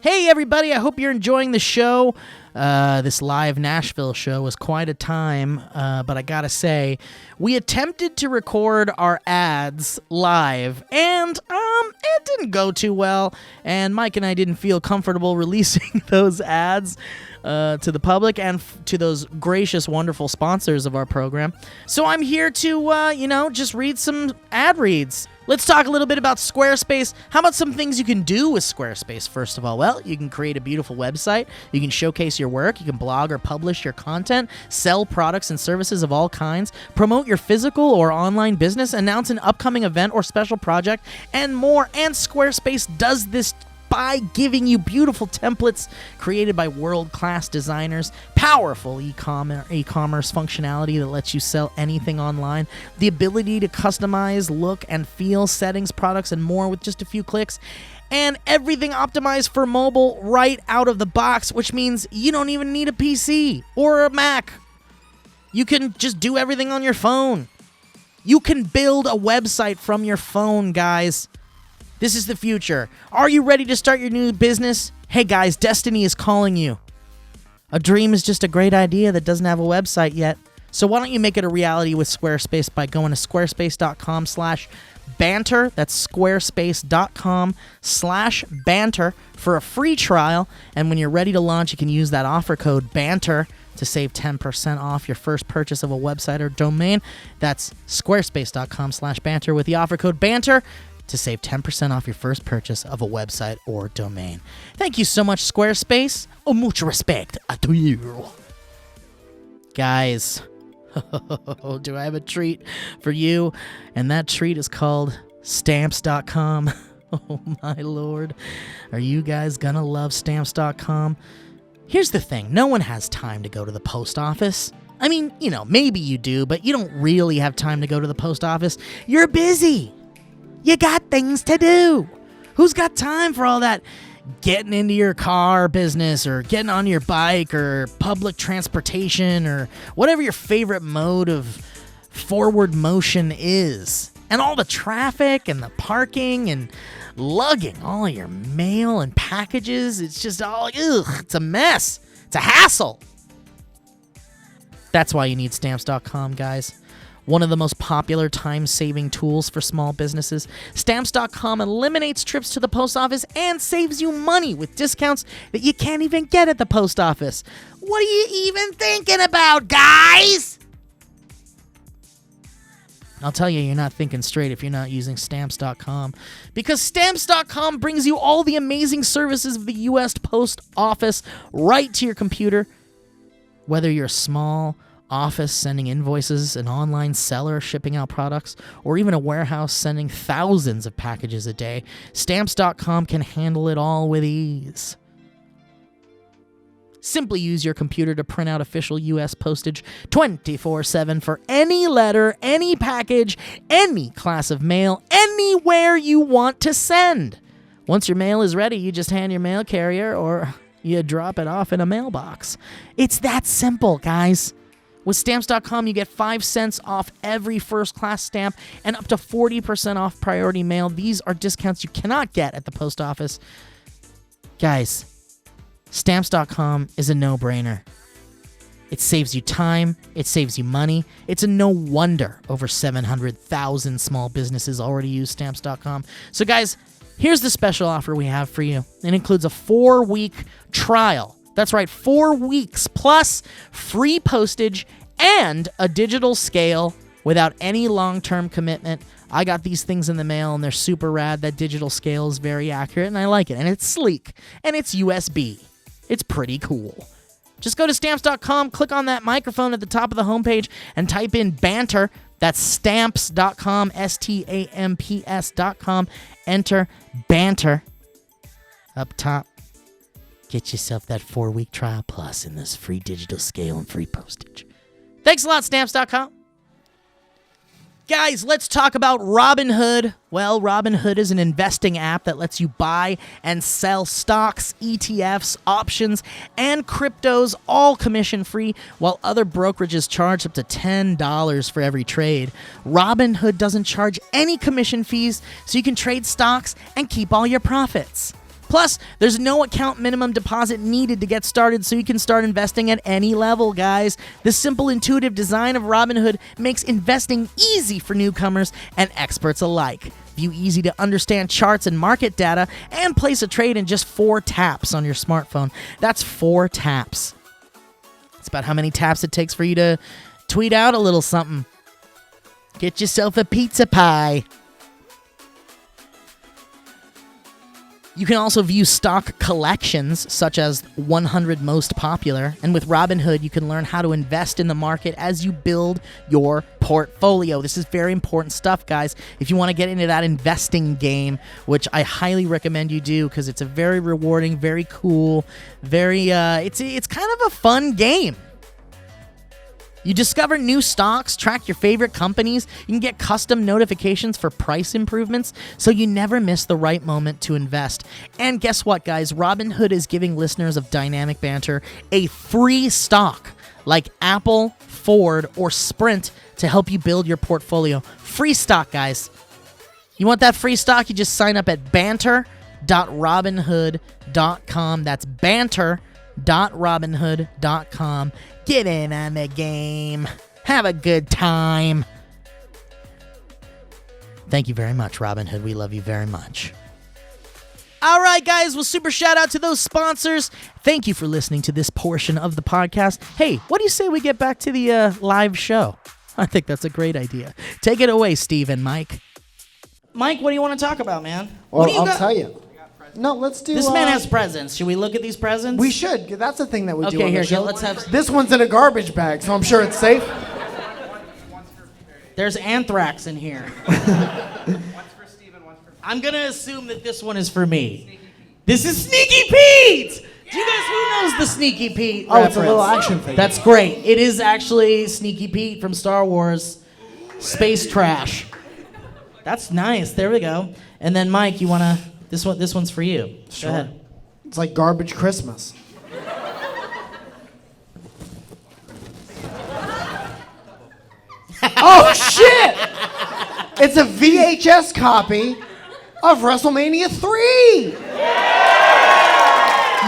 Hey, everybody, I hope you're enjoying the show. This live Nashville show was quite a time, but I gotta say, we attempted to record our ads live, and it didn't go too well, and Mike and I didn't feel comfortable releasing those ads to the public and to those gracious, wonderful sponsors of our program. So I'm here to, just read some ad reads. Let's talk a little bit about Squarespace. How about some things you can do with Squarespace, first of all? Well, you can create a beautiful website. You can showcase your work. You can blog or publish your content, sell products and services of all kinds, promote your physical or online business, announce an upcoming event or special project, and more. And Squarespace does this by giving you beautiful templates created by world-class designers, powerful e-commerce functionality that lets you sell anything online, the ability to customize look and feel, settings, products, and more with just a few clicks, and everything optimized for mobile right out of the box, which means you don't even need a PC or a Mac. You can just do everything on your phone. You can build a website from your phone, guys. This is the future. Are you ready to start your new business? Hey guys, destiny is calling you. A dream is just a great idea that doesn't have a website yet. So why don't you make it a reality with Squarespace by going to squarespace.com/banter. That's squarespace.com/banter for a free trial. And when you're ready to launch, you can use that offer code BANTER to save 10% off your first purchase of a website or domain. That's squarespace.com/banter with the offer code BANTER to save 10% off your first purchase of a website or domain. Thank you so much, Squarespace. Mucho respect to you. Guys, do I have a treat for you? And that treat is called Stamps.com. Oh, my Lord. Are you guys gonna love Stamps.com? Here's the thing. No one has time to go to the post office. I mean, maybe you do, but you don't really have time to go to the post office. You're busy. You got things to do. Who's got time for all that getting into your car business or getting on your bike or public transportation or whatever your favorite mode of forward motion is? And all the traffic and the parking and lugging all of your mail and packages. It's just all, it's a mess. It's a hassle. That's why you need Stamps.com, guys. One of the most popular time-saving tools for small businesses. Stamps.com eliminates trips to the post office and saves you money with discounts that you can't even get at the post office. What are you even thinking about, guys? I'll tell you, you're not thinking straight if you're not using Stamps.com. Because Stamps.com brings you all the amazing services of the U.S. Post Office right to your computer. Whether you're a small office sending invoices, an online seller shipping out products, or even a warehouse sending thousands of packages a day, Stamps.com can handle it all with ease. Simply use your computer to print out official U.S. postage 24/7 for any letter, any package, any class of mail, anywhere you want to send. Once your mail is ready, you just hand your mail carrier or you drop it off in a mailbox. It's that simple, guys. With Stamps.com, you get 5 cents off every first-class stamp and up to 40% off priority mail. These are discounts you cannot get at the post office. Guys, Stamps.com is a no-brainer. It saves you time. It saves you money. It's a no wonder over 700,000 small businesses already use Stamps.com. So, guys, here's the special offer we have for you. It includes a 4-week trial. That's right, 4 weeks plus free postage and a digital scale without any long-term commitment. I got these things in the mail and they're super rad. That digital scale is very accurate and I like it. And it's sleek and it's USB. It's pretty cool. Just go to Stamps.com, click on that microphone at the top of the homepage and type in Banter. That's Stamps.com, Stamps.com. Enter Banter up top. Get yourself that 4-week trial plus in this free digital scale and free postage. Thanks a lot, Stamps.com. Guys, let's talk about Robinhood. Well, Robinhood is an investing app that lets you buy and sell stocks, ETFs, options, and cryptos, all commission-free, while other brokerages charge up to $10 for every trade. Robinhood doesn't charge any commission fees, so you can trade stocks and keep all your profits. Plus, there's no account minimum deposit needed to get started, so you can start investing at any level, guys. The simple, intuitive design of Robinhood makes investing easy for newcomers and experts alike. View easy to understand charts and market data, and place a trade in just 4 taps on your smartphone. That's 4 taps. It's about how many taps it takes for you to tweet out a little something. Get yourself a pizza pie. You can also view stock collections, such as 100 most popular, and with Robinhood, you can learn how to invest in the market as you build your portfolio. This is very important stuff, guys. If you want to get into that investing game, which I highly recommend you do, because it's a very rewarding, very cool, it's kind of a fun game. You discover new stocks, track your favorite companies, you can get custom notifications for price improvements, so you never miss the right moment to invest. And guess what, guys? Robinhood is giving listeners of Dynamic Banter a free stock like Apple, Ford, or Sprint to help you build your portfolio. Free stock, guys. You want that free stock? You just sign up at banter.robinhood.com. That's banter.robinhood.com. Get in on the game. Have a good time. Thank you very much, Robinhood. We love you very much. All right, guys. Well, super shout out to those sponsors. Thank you for listening to this portion of the podcast. Hey, what do you say we get back to the live show? I think that's a great idea. Take it away, Steve and Mike. Mike, what do you want to talk about, man? Well, I'll tell you. No, let's do... This man has presents. Should we look at these presents? We should. That's the thing that we do Okay, on here, the show. let's have... This one's in a garbage bag, so I'm sure it's safe. There's anthrax in here. One's for Steve and one's for... I'm going to assume that this one is for me. This is Sneaky Pete! Do you guys, who knows the Sneaky Pete Oh, it's a reference? little action figure. That's great. It is actually Sneaky Pete from Star Wars Space Trash. That's nice. There we go. And then, Mike, you want to... This one's for you. Sure. Go ahead. It's like garbage Christmas. Oh, shit! It's a VHS copy of WrestleMania 3!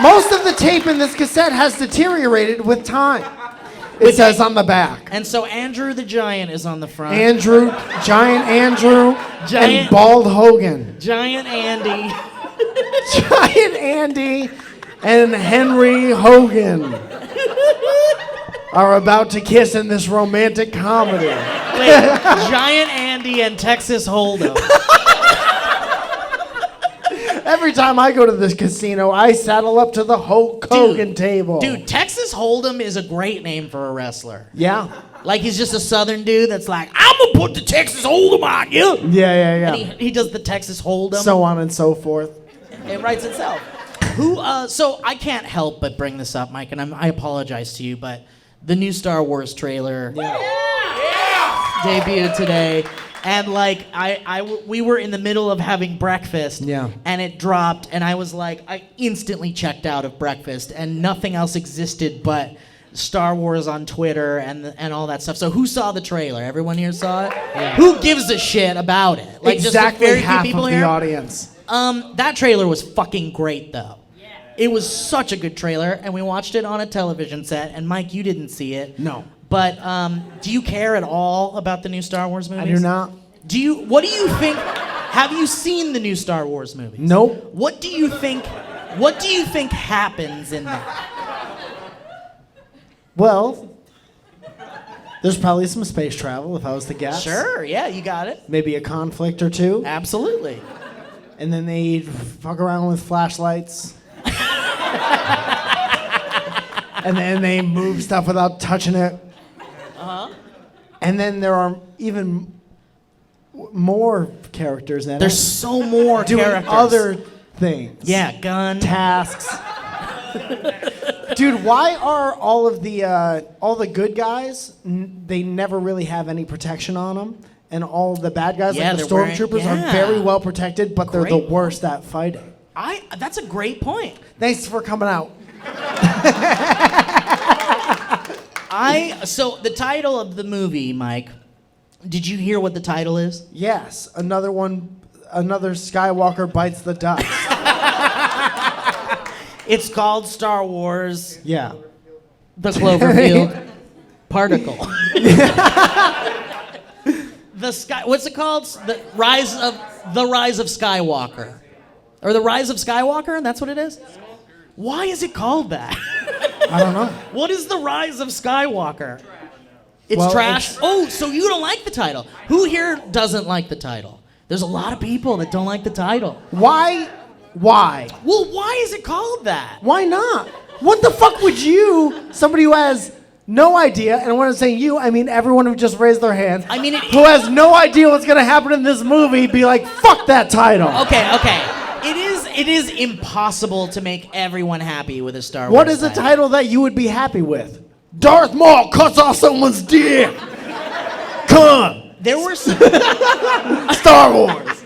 Most of the tape in this cassette has deteriorated with time. It says on the back. And so Andrew the Giant is on the front. Giant Andrew, and Bald Hogan. Giant Andy. Giant Andy and Henry Hogan are about to kiss in this romantic comedy. Wait, Giant Andy and Texas Hold'em. Every time I go to this casino, I saddle up to the Hulk Hogan table. Dude, Texas Hold'em is a great name for a wrestler. Yeah. Like he's just a southern dude that's like, I'm gonna put the Texas Hold'em on you. Yeah. And he does the Texas Hold'em. So on and so forth. It writes itself. So I can't help but bring this up, Mike, and I apologize to you, but the new Star Wars trailer debuted today. And like we were in the middle of having breakfast, and it dropped, and I was like, I instantly checked out of breakfast, and nothing else existed but Star Wars on Twitter and all that stuff. So who saw the trailer? Everyone here saw it? Yeah. Who gives a shit about it? Like exactly just very half few people of here? the audience. That trailer was fucking great, though. Yeah. It was such a good trailer, and we watched it on a television set. And Mike, you didn't see it. No. But do you care at all about the new Star Wars movies? I do not. What do you think? Have you seen the new Star Wars movies? Nope. What do you think happens in that? Well, there's probably some space travel, if I was to guess. Sure, yeah, you got it. Maybe a conflict or two. Absolutely. And then they fuck around with flashlights. And then they move stuff without touching it. Uh-huh. And then there are even more characters in it. There's so more doing characters. Other things. Yeah, gun. Tasks. Dude, why are all the good guys, they never really have any protection on them? And all the bad guys, like the stormtroopers, are very well protected, but they're the worst at fighting. That's a great point. Thanks for coming out. So the title of the movie, Mike, did you hear what the title is? Yes, another Skywalker bites the dust. It's called Star Wars: Yeah. The Cloverfield Particle. The sky. What's it called? The Rise of Skywalker, or the Rise of Skywalker. That's what it is. Why is it called that? I don't know. What is the Rise of Skywalker? It's Well, trash. it's- Oh, so you don't like the title? Who here doesn't like the title? There's a lot of people that don't like the title. Why? Why? Well, why is it called that? Why not? What the fuck would you, somebody who has no idea, and when I'm saying you, I mean everyone who just raised their hands, I mean, who has no idea what's gonna happen in this movie, be like, fuck that title. Okay. It is impossible to make everyone happy with a Star Wars. What is a title that you would be happy with? Darth Maul cuts off someone's dick. Come. There were some. Star Wars.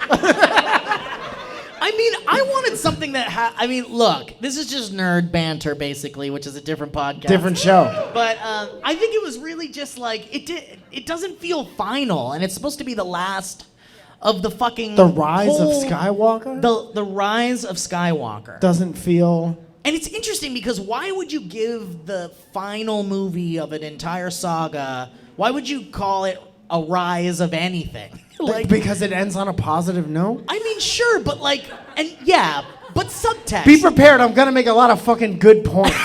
I mean, I wanted something that I mean, look, this is just nerd banter, basically, which is a different podcast. Different show. But I think it was really just like it doesn't feel final, and it's supposed to be the last of the fucking. The Rise of whole- Skywalker? The Rise of Skywalker. Doesn't feel... And it's interesting because why would you give the final movie of an entire saga? Why would you call it a rise of anything? Because it ends on a positive note? I mean, sure, but but subtext. Be prepared, I'm gonna make a lot of fucking good points.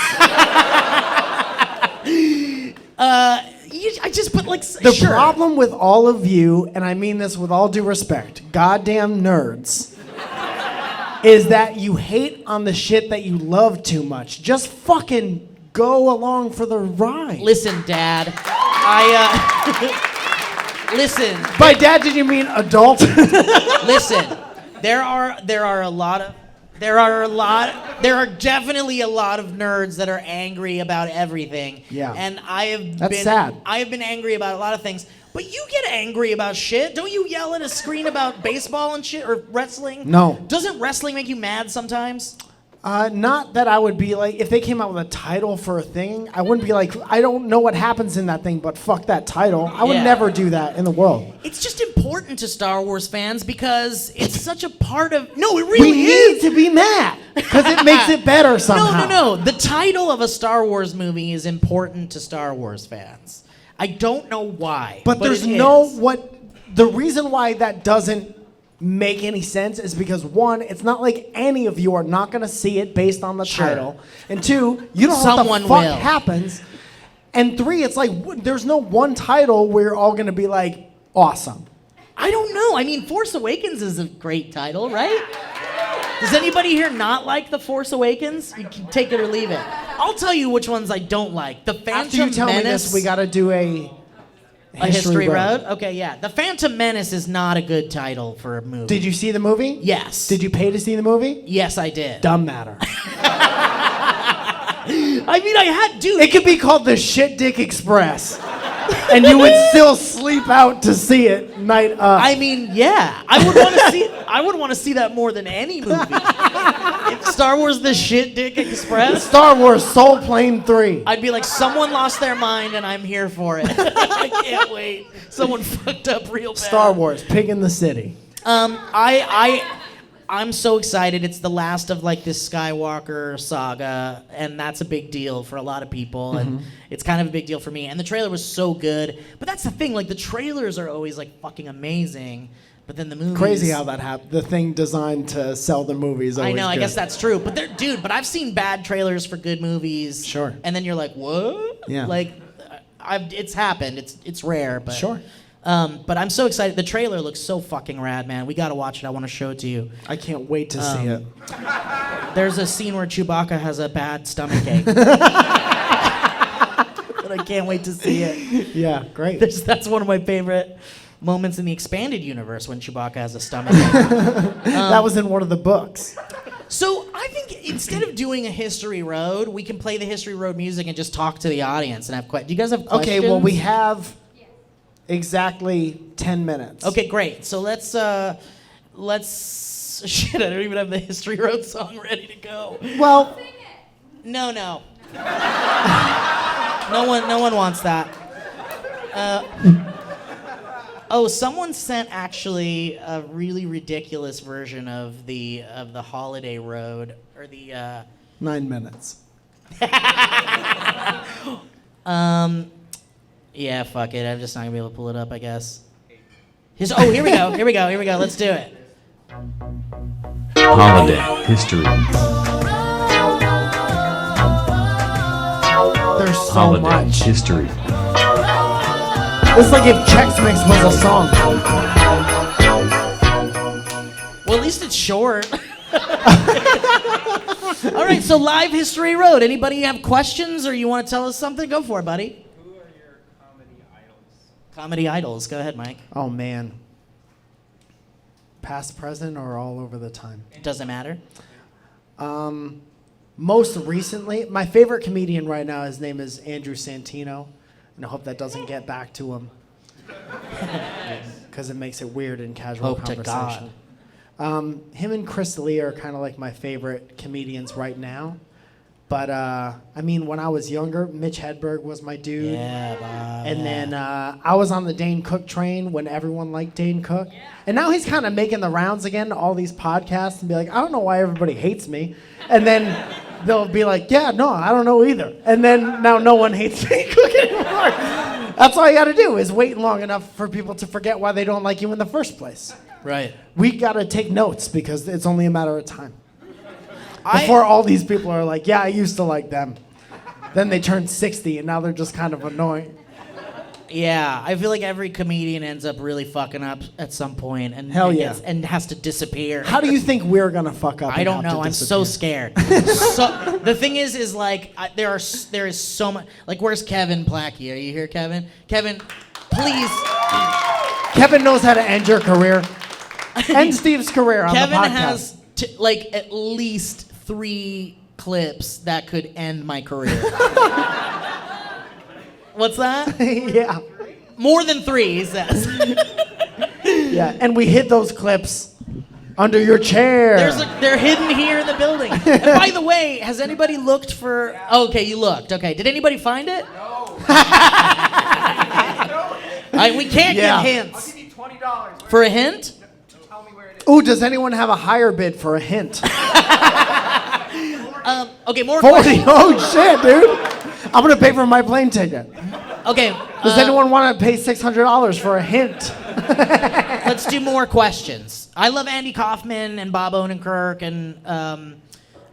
I just put The sure. problem with all of you, and I mean this with all due respect, goddamn nerds, is that you hate on the shit that you love too much. Just fucking go along for the ride. Listen, Dad. Listen. By dad, did you mean adult? Listen. There are definitely a lot of nerds that are angry about everything. Yeah. And That's sad. I have been angry about a lot of things. But you get angry about shit. Don't you yell at a screen about baseball and shit or wrestling? No. Doesn't wrestling make you mad sometimes? Not that I would be like, if they came out with a title for a thing, I wouldn't be like, I don't know what happens in that thing, but fuck that title. I would Yeah. never do that in the world. It's just important to Star Wars fans because it's such a part of. No, it We really need is. to be mad because it makes it better somehow. No. The title of a Star Wars movie is important to Star Wars fans. I don't know why. But there's it no is. the reason why that doesn't make any sense is because one, it's not like any of you are not gonna see it based on the Sure. title, and two, you don't know Someone what the fuck will. happens, and three, it's like there's no one title where you're all gonna be like awesome. I don't know. I mean, Force Awakens is a great title, right? Does anybody here not like The Force Awakens? You can take it or leave it. I'll tell you which ones I don't like. The Phantom After you tell Menace. me this, we gotta do a History Road? Okay, yeah. The Phantom Menace is not a good title for a movie. Did you see the movie? Yes. Did you pay to see the movie? Yes, I did. Dumb matter. I mean, I had to. It could be called the Shit Dick Express, and you would still sleep out to see it night up. I mean, yeah. I would want to see. I would want to see that more than any movie. If Star Wars: The Shit Dick Express. Star Wars Soul Plane 3. I'd be like, someone lost their mind, and I'm here for it. I can't wait. Someone fucked up real bad. Star Wars Pig in the City. I'm so excited. It's the last of like this Skywalker saga, and that's a big deal for a lot of people, and it's kind of a big deal for me. And the trailer was so good. But that's the thing, like the trailers are always like fucking amazing, but then the movies. Crazy how that happened. The thing designed to sell the movies. I know. I guess that's true. But but I've seen bad trailers for good movies. Sure. And then you're like, what? Yeah. Like, it's happened. It's rare, but Sure. But I'm so excited. The trailer looks so fucking rad, man. We gotta watch it. I want to show it to you. I can't wait to see it. There's a scene where Chewbacca has a bad stomach ache. But I can't wait to see it. Yeah, great. That's one of my favorite moments in the expanded universe when Chewbacca has a stomach ache. That was in one of the books. So I think instead of doing a History Road, we can play the History Road music and just talk to the audience and have questions. Do you guys have questions? Okay, well, we have exactly 10 minutes. Okay, great. So let's shit, I don't even have the History Road song ready to go. Well, No. No one wants that. Someone sent actually a really ridiculous version of the Holiday Road or the 9 minutes. Yeah, fuck it. I'm just not gonna be able to pull it up, I guess. Here we go. Here we go. Let's do it. Holiday history. There's so Holiday much. history. It's like if Chex Mix was a song. Well, at least it's short. All right, so live history road. Anybody have questions or you want to tell us something? Go for it, buddy. Who are your comedy idols? Comedy idols. Go ahead, Mike. Oh, man. Past, present, or all over the time? It doesn't matter. Most recently, my favorite comedian right now, his name is Andrew Santino, and I hope that doesn't get back to him. Because it makes it weird in casual Hope to conversation. Him and Chris Lee are kind of like my favorite comedians right now. But, I mean, when I was younger, Mitch Hedberg was my dude. Yeah, Bob. And then I was on the Dane Cook train when everyone liked Dane Cook. And now he's kind of making the rounds again to all these podcasts and be like, I don't know why everybody hates me. And then they'll be like, yeah, no, I don't know either. And then now no one hates Dane Cook anymore. That's all you got to do is wait long enough for people to forget why they don't like you in the first place. Right. We got to take notes because it's only a matter of time. Before all these people are like, yeah, I used to like them. Then they turn 60 and now they're just kind of annoying. Yeah, I feel like every comedian ends up really fucking up at some point and Hell yeah. and has to disappear. How do you think we're going to fuck up? I and don't have to know. I'm so disappear? scared. So the thing is like there is so much. Like, where's Kevin Plackey? Are you here, Kevin? Kevin, please. Kevin knows how to end your career. End Steve's career on Kevin the podcast. has like at least 3 clips that could end my career. What's that? Yeah. More than 3, he says. Yeah. And we hid those clips under your chair. They're hidden here in the building. And by the way, has anybody looked for? Oh, okay, you looked. Okay, did anybody find it? No. We can't Yeah. give I'll hints. give you $20. For a hint? Tell me where it is. Ooh, does anyone have a higher bid for a hint? Okay, more 40. questions. Oh, shit, dude. I'm going to pay for my plane ticket. Okay, Does anyone want to pay $600 for a hint? let's do more questions. I love Andy Kaufman and Bob Odenkirk and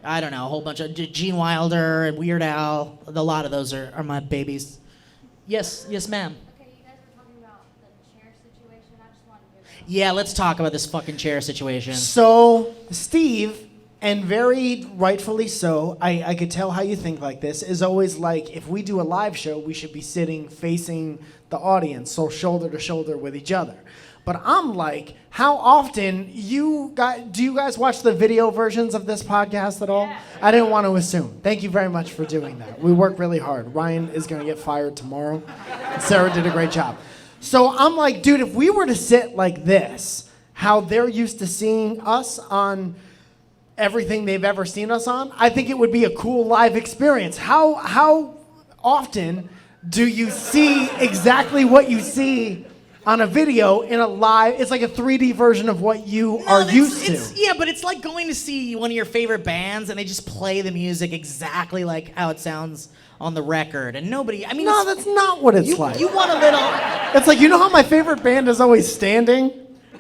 I don't know, a whole bunch of Gene Wilder and Weird Al. A lot of those are my babies. Yes, ma'am. Okay, you guys were talking about the chair situation. I just wanted to. Yeah, let's talk about this fucking chair situation. So, Steve, and very rightfully so, I could tell how you think like this, is always like, if we do a live show, we should be sitting facing the audience, so shoulder to shoulder with each other. But I'm like, how often do you guys watch the video versions of this podcast at all? I didn't want to assume. Thank you very much for doing that. We work really hard. Ryan is going to get fired tomorrow. Sarah did a great job. So I'm like, dude, if we were to sit like this, how they're used to seeing us on everything they've ever seen us on, I think it would be a cool live experience. How often do you see exactly what you see on a video in a live? It's like a 3D version of what you are used to. Yeah, but it's like going to see one of your favorite bands and they just play the music exactly like how it sounds on the record, and nobody. I mean, No, that's not what it's like. You want a little. It's like, you know how my favorite band is always standing?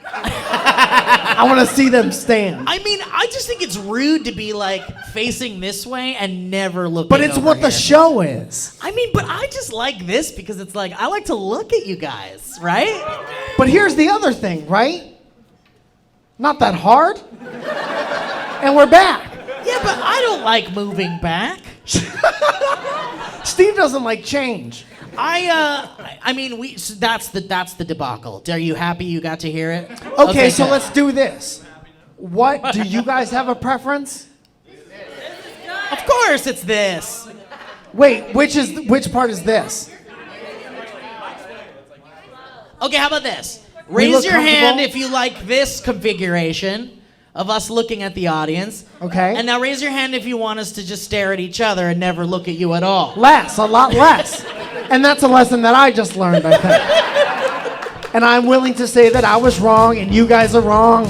I want to see them stand. I mean, I just think it's rude to be like facing this way and never looking. But it's over what the here. show is. I mean, but I just like this because it's like I like to look at you guys, right? But here's the other thing, right? Not that hard. And we're back. Yeah, but I don't like moving back. Steve doesn't like change. I mean, so that's the debacle. Are you happy you got to hear it? Okay, so good. let's do this. What, do you guys have a preference? Of course, it's this. Wait, which part is this? Okay, how about this? We Raise look your hand comfortable? if you like this configuration of us looking at the audience. Okay. And now raise your hand if you want us to just stare at each other and never look at you at all. Less, a lot less. And that's a lesson that I just learned, I think. And I'm willing to say that I was wrong and you guys are wrong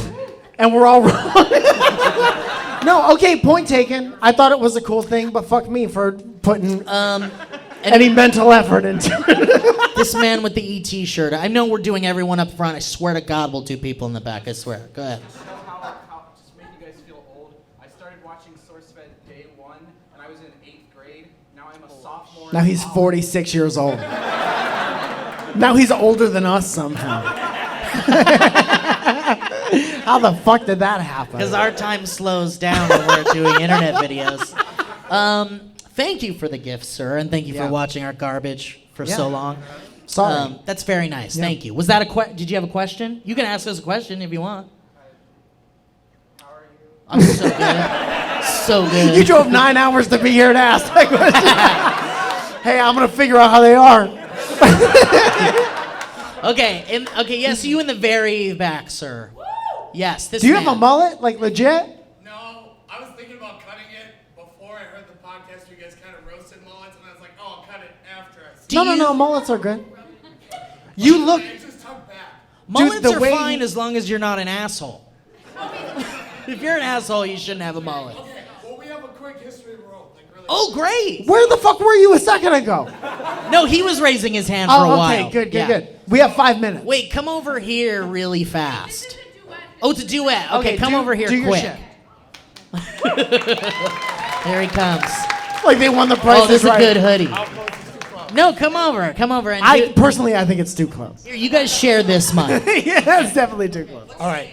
and we're all wrong. No, okay, point taken. I thought it was a cool thing, but fuck me for putting any mental effort into it. This man with the ET shirt. I know we're doing everyone up front. I swear to God, we'll do people in the back. I swear. Go ahead. You know how just make you guys feel old? I started watching SourceFed day 1, and I was in 8th grade. Now I'm a sophomore. Now he's 46 years old. Now he's older than us somehow. How the fuck did that happen? Because our time slows down when we're doing internet videos. Thank you for the gift, sir, and thank you for watching our garbage for so long. Sorry. That's very nice. Thank you. Was that did you have a question? You can ask us a question if you want. How are you? I'm so good. So good. You drove 9 hours to be here to ask that question. Hey, I'm gonna figure out how they are. Okay, yes, you in the very back, sir. Yes, this Do you man. have a mullet, like legit? No, I was thinking about cutting it before I heard the podcast. You guys kind of roasted mullets, and I was like, oh, I'll cut it after I see No, mullets are good. You look. it. Just tuck back. Mullets the are way fine you- as long as you're not an asshole. If you're an asshole, you shouldn't have a mullet. Okay, well, we have a quick history of roll. Like, really. Oh, great. Where the fuck were you a second ago? No, he was raising his hand for a Oh, while. okay, good. Yeah. We have 5 minutes. Wait, come over here really fast. Oh, it's a duet. Okay, come do- over here do your quick. shit. Here he comes. Like they won the prize. Oh, this is a right. good hoodie. No, come over. And I personally, I think it's too close. here, you guys share this mic. Yeah, that's definitely too close. All right.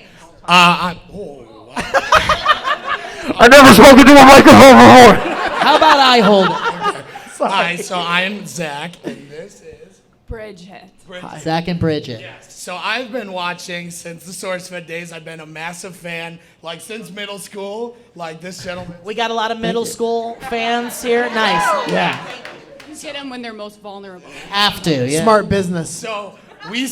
I never spoken to a microphone before. How about I hold it? Hi, so I'm Zach, and this is Bridget. Zach and Bridget. So I've been watching since the SourceFed days. I've been a massive fan, like since middle school. Like this gentleman. We got a lot of middle school fans here. Nice. Yeah, You get them when they're most vulnerable. Have to, yeah. smart business. So we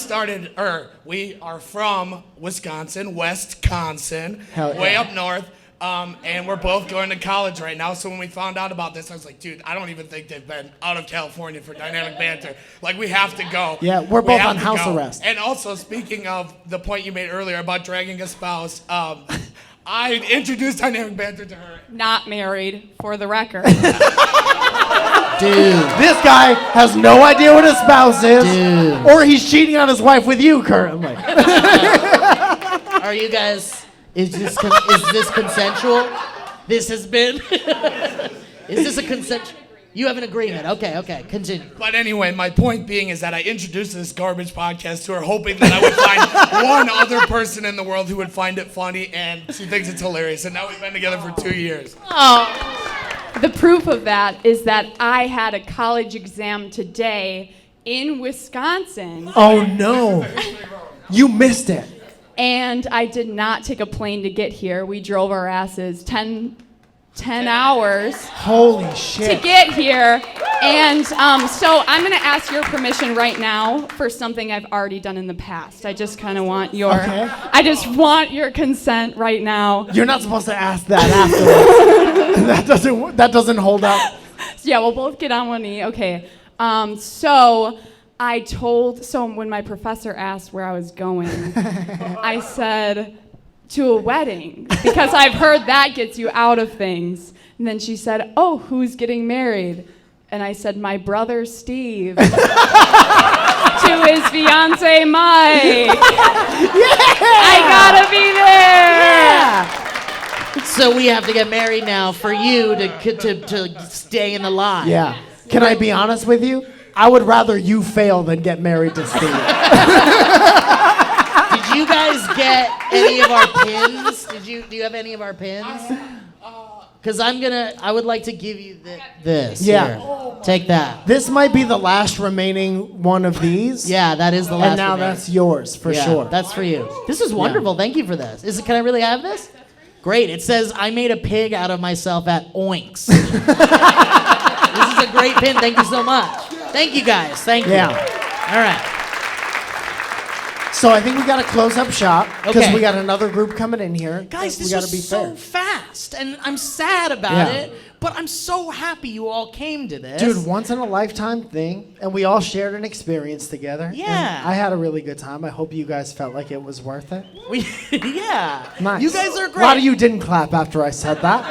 are from Wisconsin, Wisconsin, Hell yeah. way up north. And we're both going to college right now. So when we found out about this, I was like, dude, I don't even think they've been out of California for Dynamic Banter. Like, we have to go. Yeah, we're We both have on to house go. arrest. And also, speaking of the point you made earlier about dragging a spouse, I introduced Dynamic Banter to her. Not married, for the record. Dude. This guy has no idea what his spouse is, Dude. or he's cheating on his wife with you currently. Are you guys, is this consensual? This has been, is this a consent? You have an agreement. Okay, continue. But anyway, my point being is that I introduced this garbage podcast to her, hoping that I would find one other person in the world who would find it funny, and she thinks it's hilarious. And now we've been together for 2 years. The proof of that is that I had a college exam today in Wisconsin, Oh no, you missed it. and I did not take a plane to get here. We drove our asses 10 hours Holy to shit. get here. And so I'm going to ask your permission right now for something I've already done in the past. I just kind of want your, Okay. I just want your consent right now. You're not supposed to ask that afterwards. that doesn't hold up. So yeah, we'll both get on one knee. Okay. So when my professor asked where I was going, I said to a wedding, because I've heard that gets you out of things. And then she said, oh, who's getting married? And I said, my brother Steve to his fiance Mike. I gotta be there. So we have to get married now for you to stay in the line. Yeah. Can I be honest with you? I would rather you fail than get married to Steve. Did you guys get any of our pins? Do you have any of our pins? Because I would like to give you this. Yeah. Here. Take that. This might be the last remaining one of these. Yeah, that is the last And now remaining. that's yours for Yeah, sure. That's for you. This is wonderful. Thank you for this. Can I really have this? Great. It says, I made a pig out of myself at Oinks. This is a great pin. Thank you so much. Thank you, guys. Thank you. Yeah. All right. So I think we got to close up shop because Okay. we got another group coming in here. Guys, we this gotta was be so fair. fast. passed, and I'm sad about it. But I'm so happy you all came to this. Dude, once in a lifetime thing, and we all shared an experience together. Yeah. And I had a really good time. I hope you guys felt like it was worth it. Yeah. Nice. You guys are great. A lot of you didn't clap after I said that.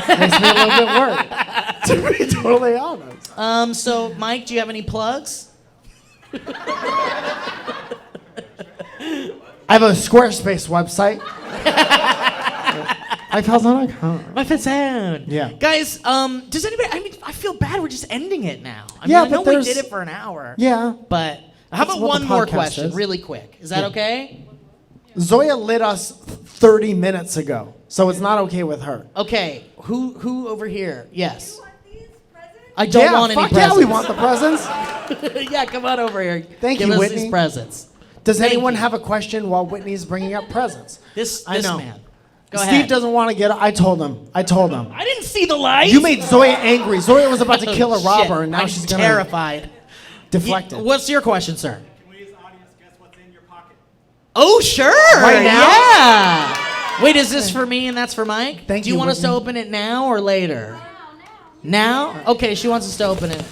Makes me a little bit worried, to be totally honest. So, Mike, do you have any plugs? I have a Squarespace website. My Yeah. Guys, does anybody, I feel bad we're just ending it now. I Yeah, mean, I know but we there's- did it for an hour. Yeah. But how That's about what one the more podcast question, is. really quick? Is that okay? Zoya lit us 30 minutes ago, so it's not okay with her. Okay, who over here? Yes. I don't Yeah, want any fuck presents. yeah, we want the presents. Yeah, come on over here. Thank Give you, us Whitney. these presents. Does Thank anyone you. have a question while Whitney's bringing up presents? This I know. man. Go Steve ahead. doesn't want to get. I told him. I didn't see the lights. You made Zoya angry. Zoya was about to kill a Shit, robber, and now I'm she's gonna terrified. deflect it. What's your question, sir? Can we as the audience guess what's in your pocket? Oh, sure. Right now? Yeah. Wait, is this for me and that's for Mike? Thank Do you you, want us to Whitney. open it now or later? Now. Okay, she wants us to open it.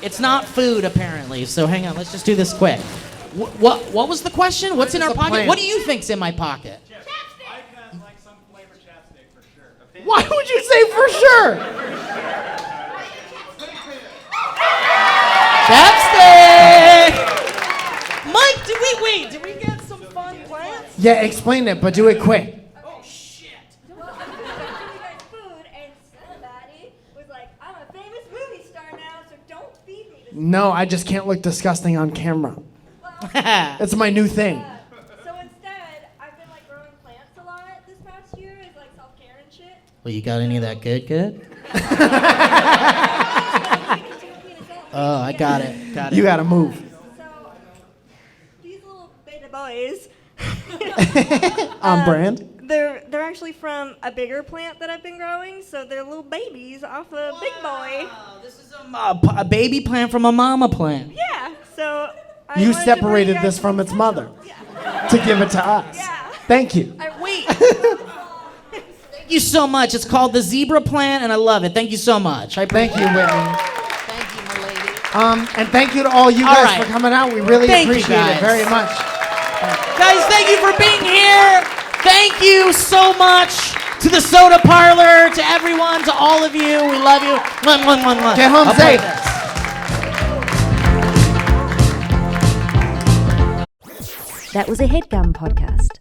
It's not food, apparently, so hang on. Let's just do this quick. What was the question? What's in our is the pocket? plan? What do you think's in my pocket? Mike has like some flavored chapstick for sure. Why would you say for sure? Chapstick! Mike, did we get some fun plants? Yeah, explain it, but do it quick. Oh, shit. Food, and somebody was like, I'm a famous movie star now, so don't feed me this. No, I just can't look disgusting on camera. It's my new thing. So instead, I've been like growing plants a lot this past year as like self-care and shit. Well, you got any of that good? Oh, I got it. Got it. You gotta move. So these little beta boys, On brand. they're actually from a bigger plant that I've been growing, so they're little babies off a big boy. Wow, this is a baby plant from a mama plant. Yeah. So I You wanted to bring separated guys this from something its mother special. Yeah. to give it to us. Yeah. Thank you. Wait. Thank you so much. It's called the zebra plant, and I love it. Thank you so much. Thank you, Whitney. Thank you, my lady. And thank you to all you All guys right. for coming out. We really Thank you, appreciate guys. it very much. Guys, thank you for being here. Thank you so much to the Soda Parlor, to everyone, to all of you. We love you. Mwah, mwah, mwah, mwah. Get home I'll play safe. this. That was a headgum podcast.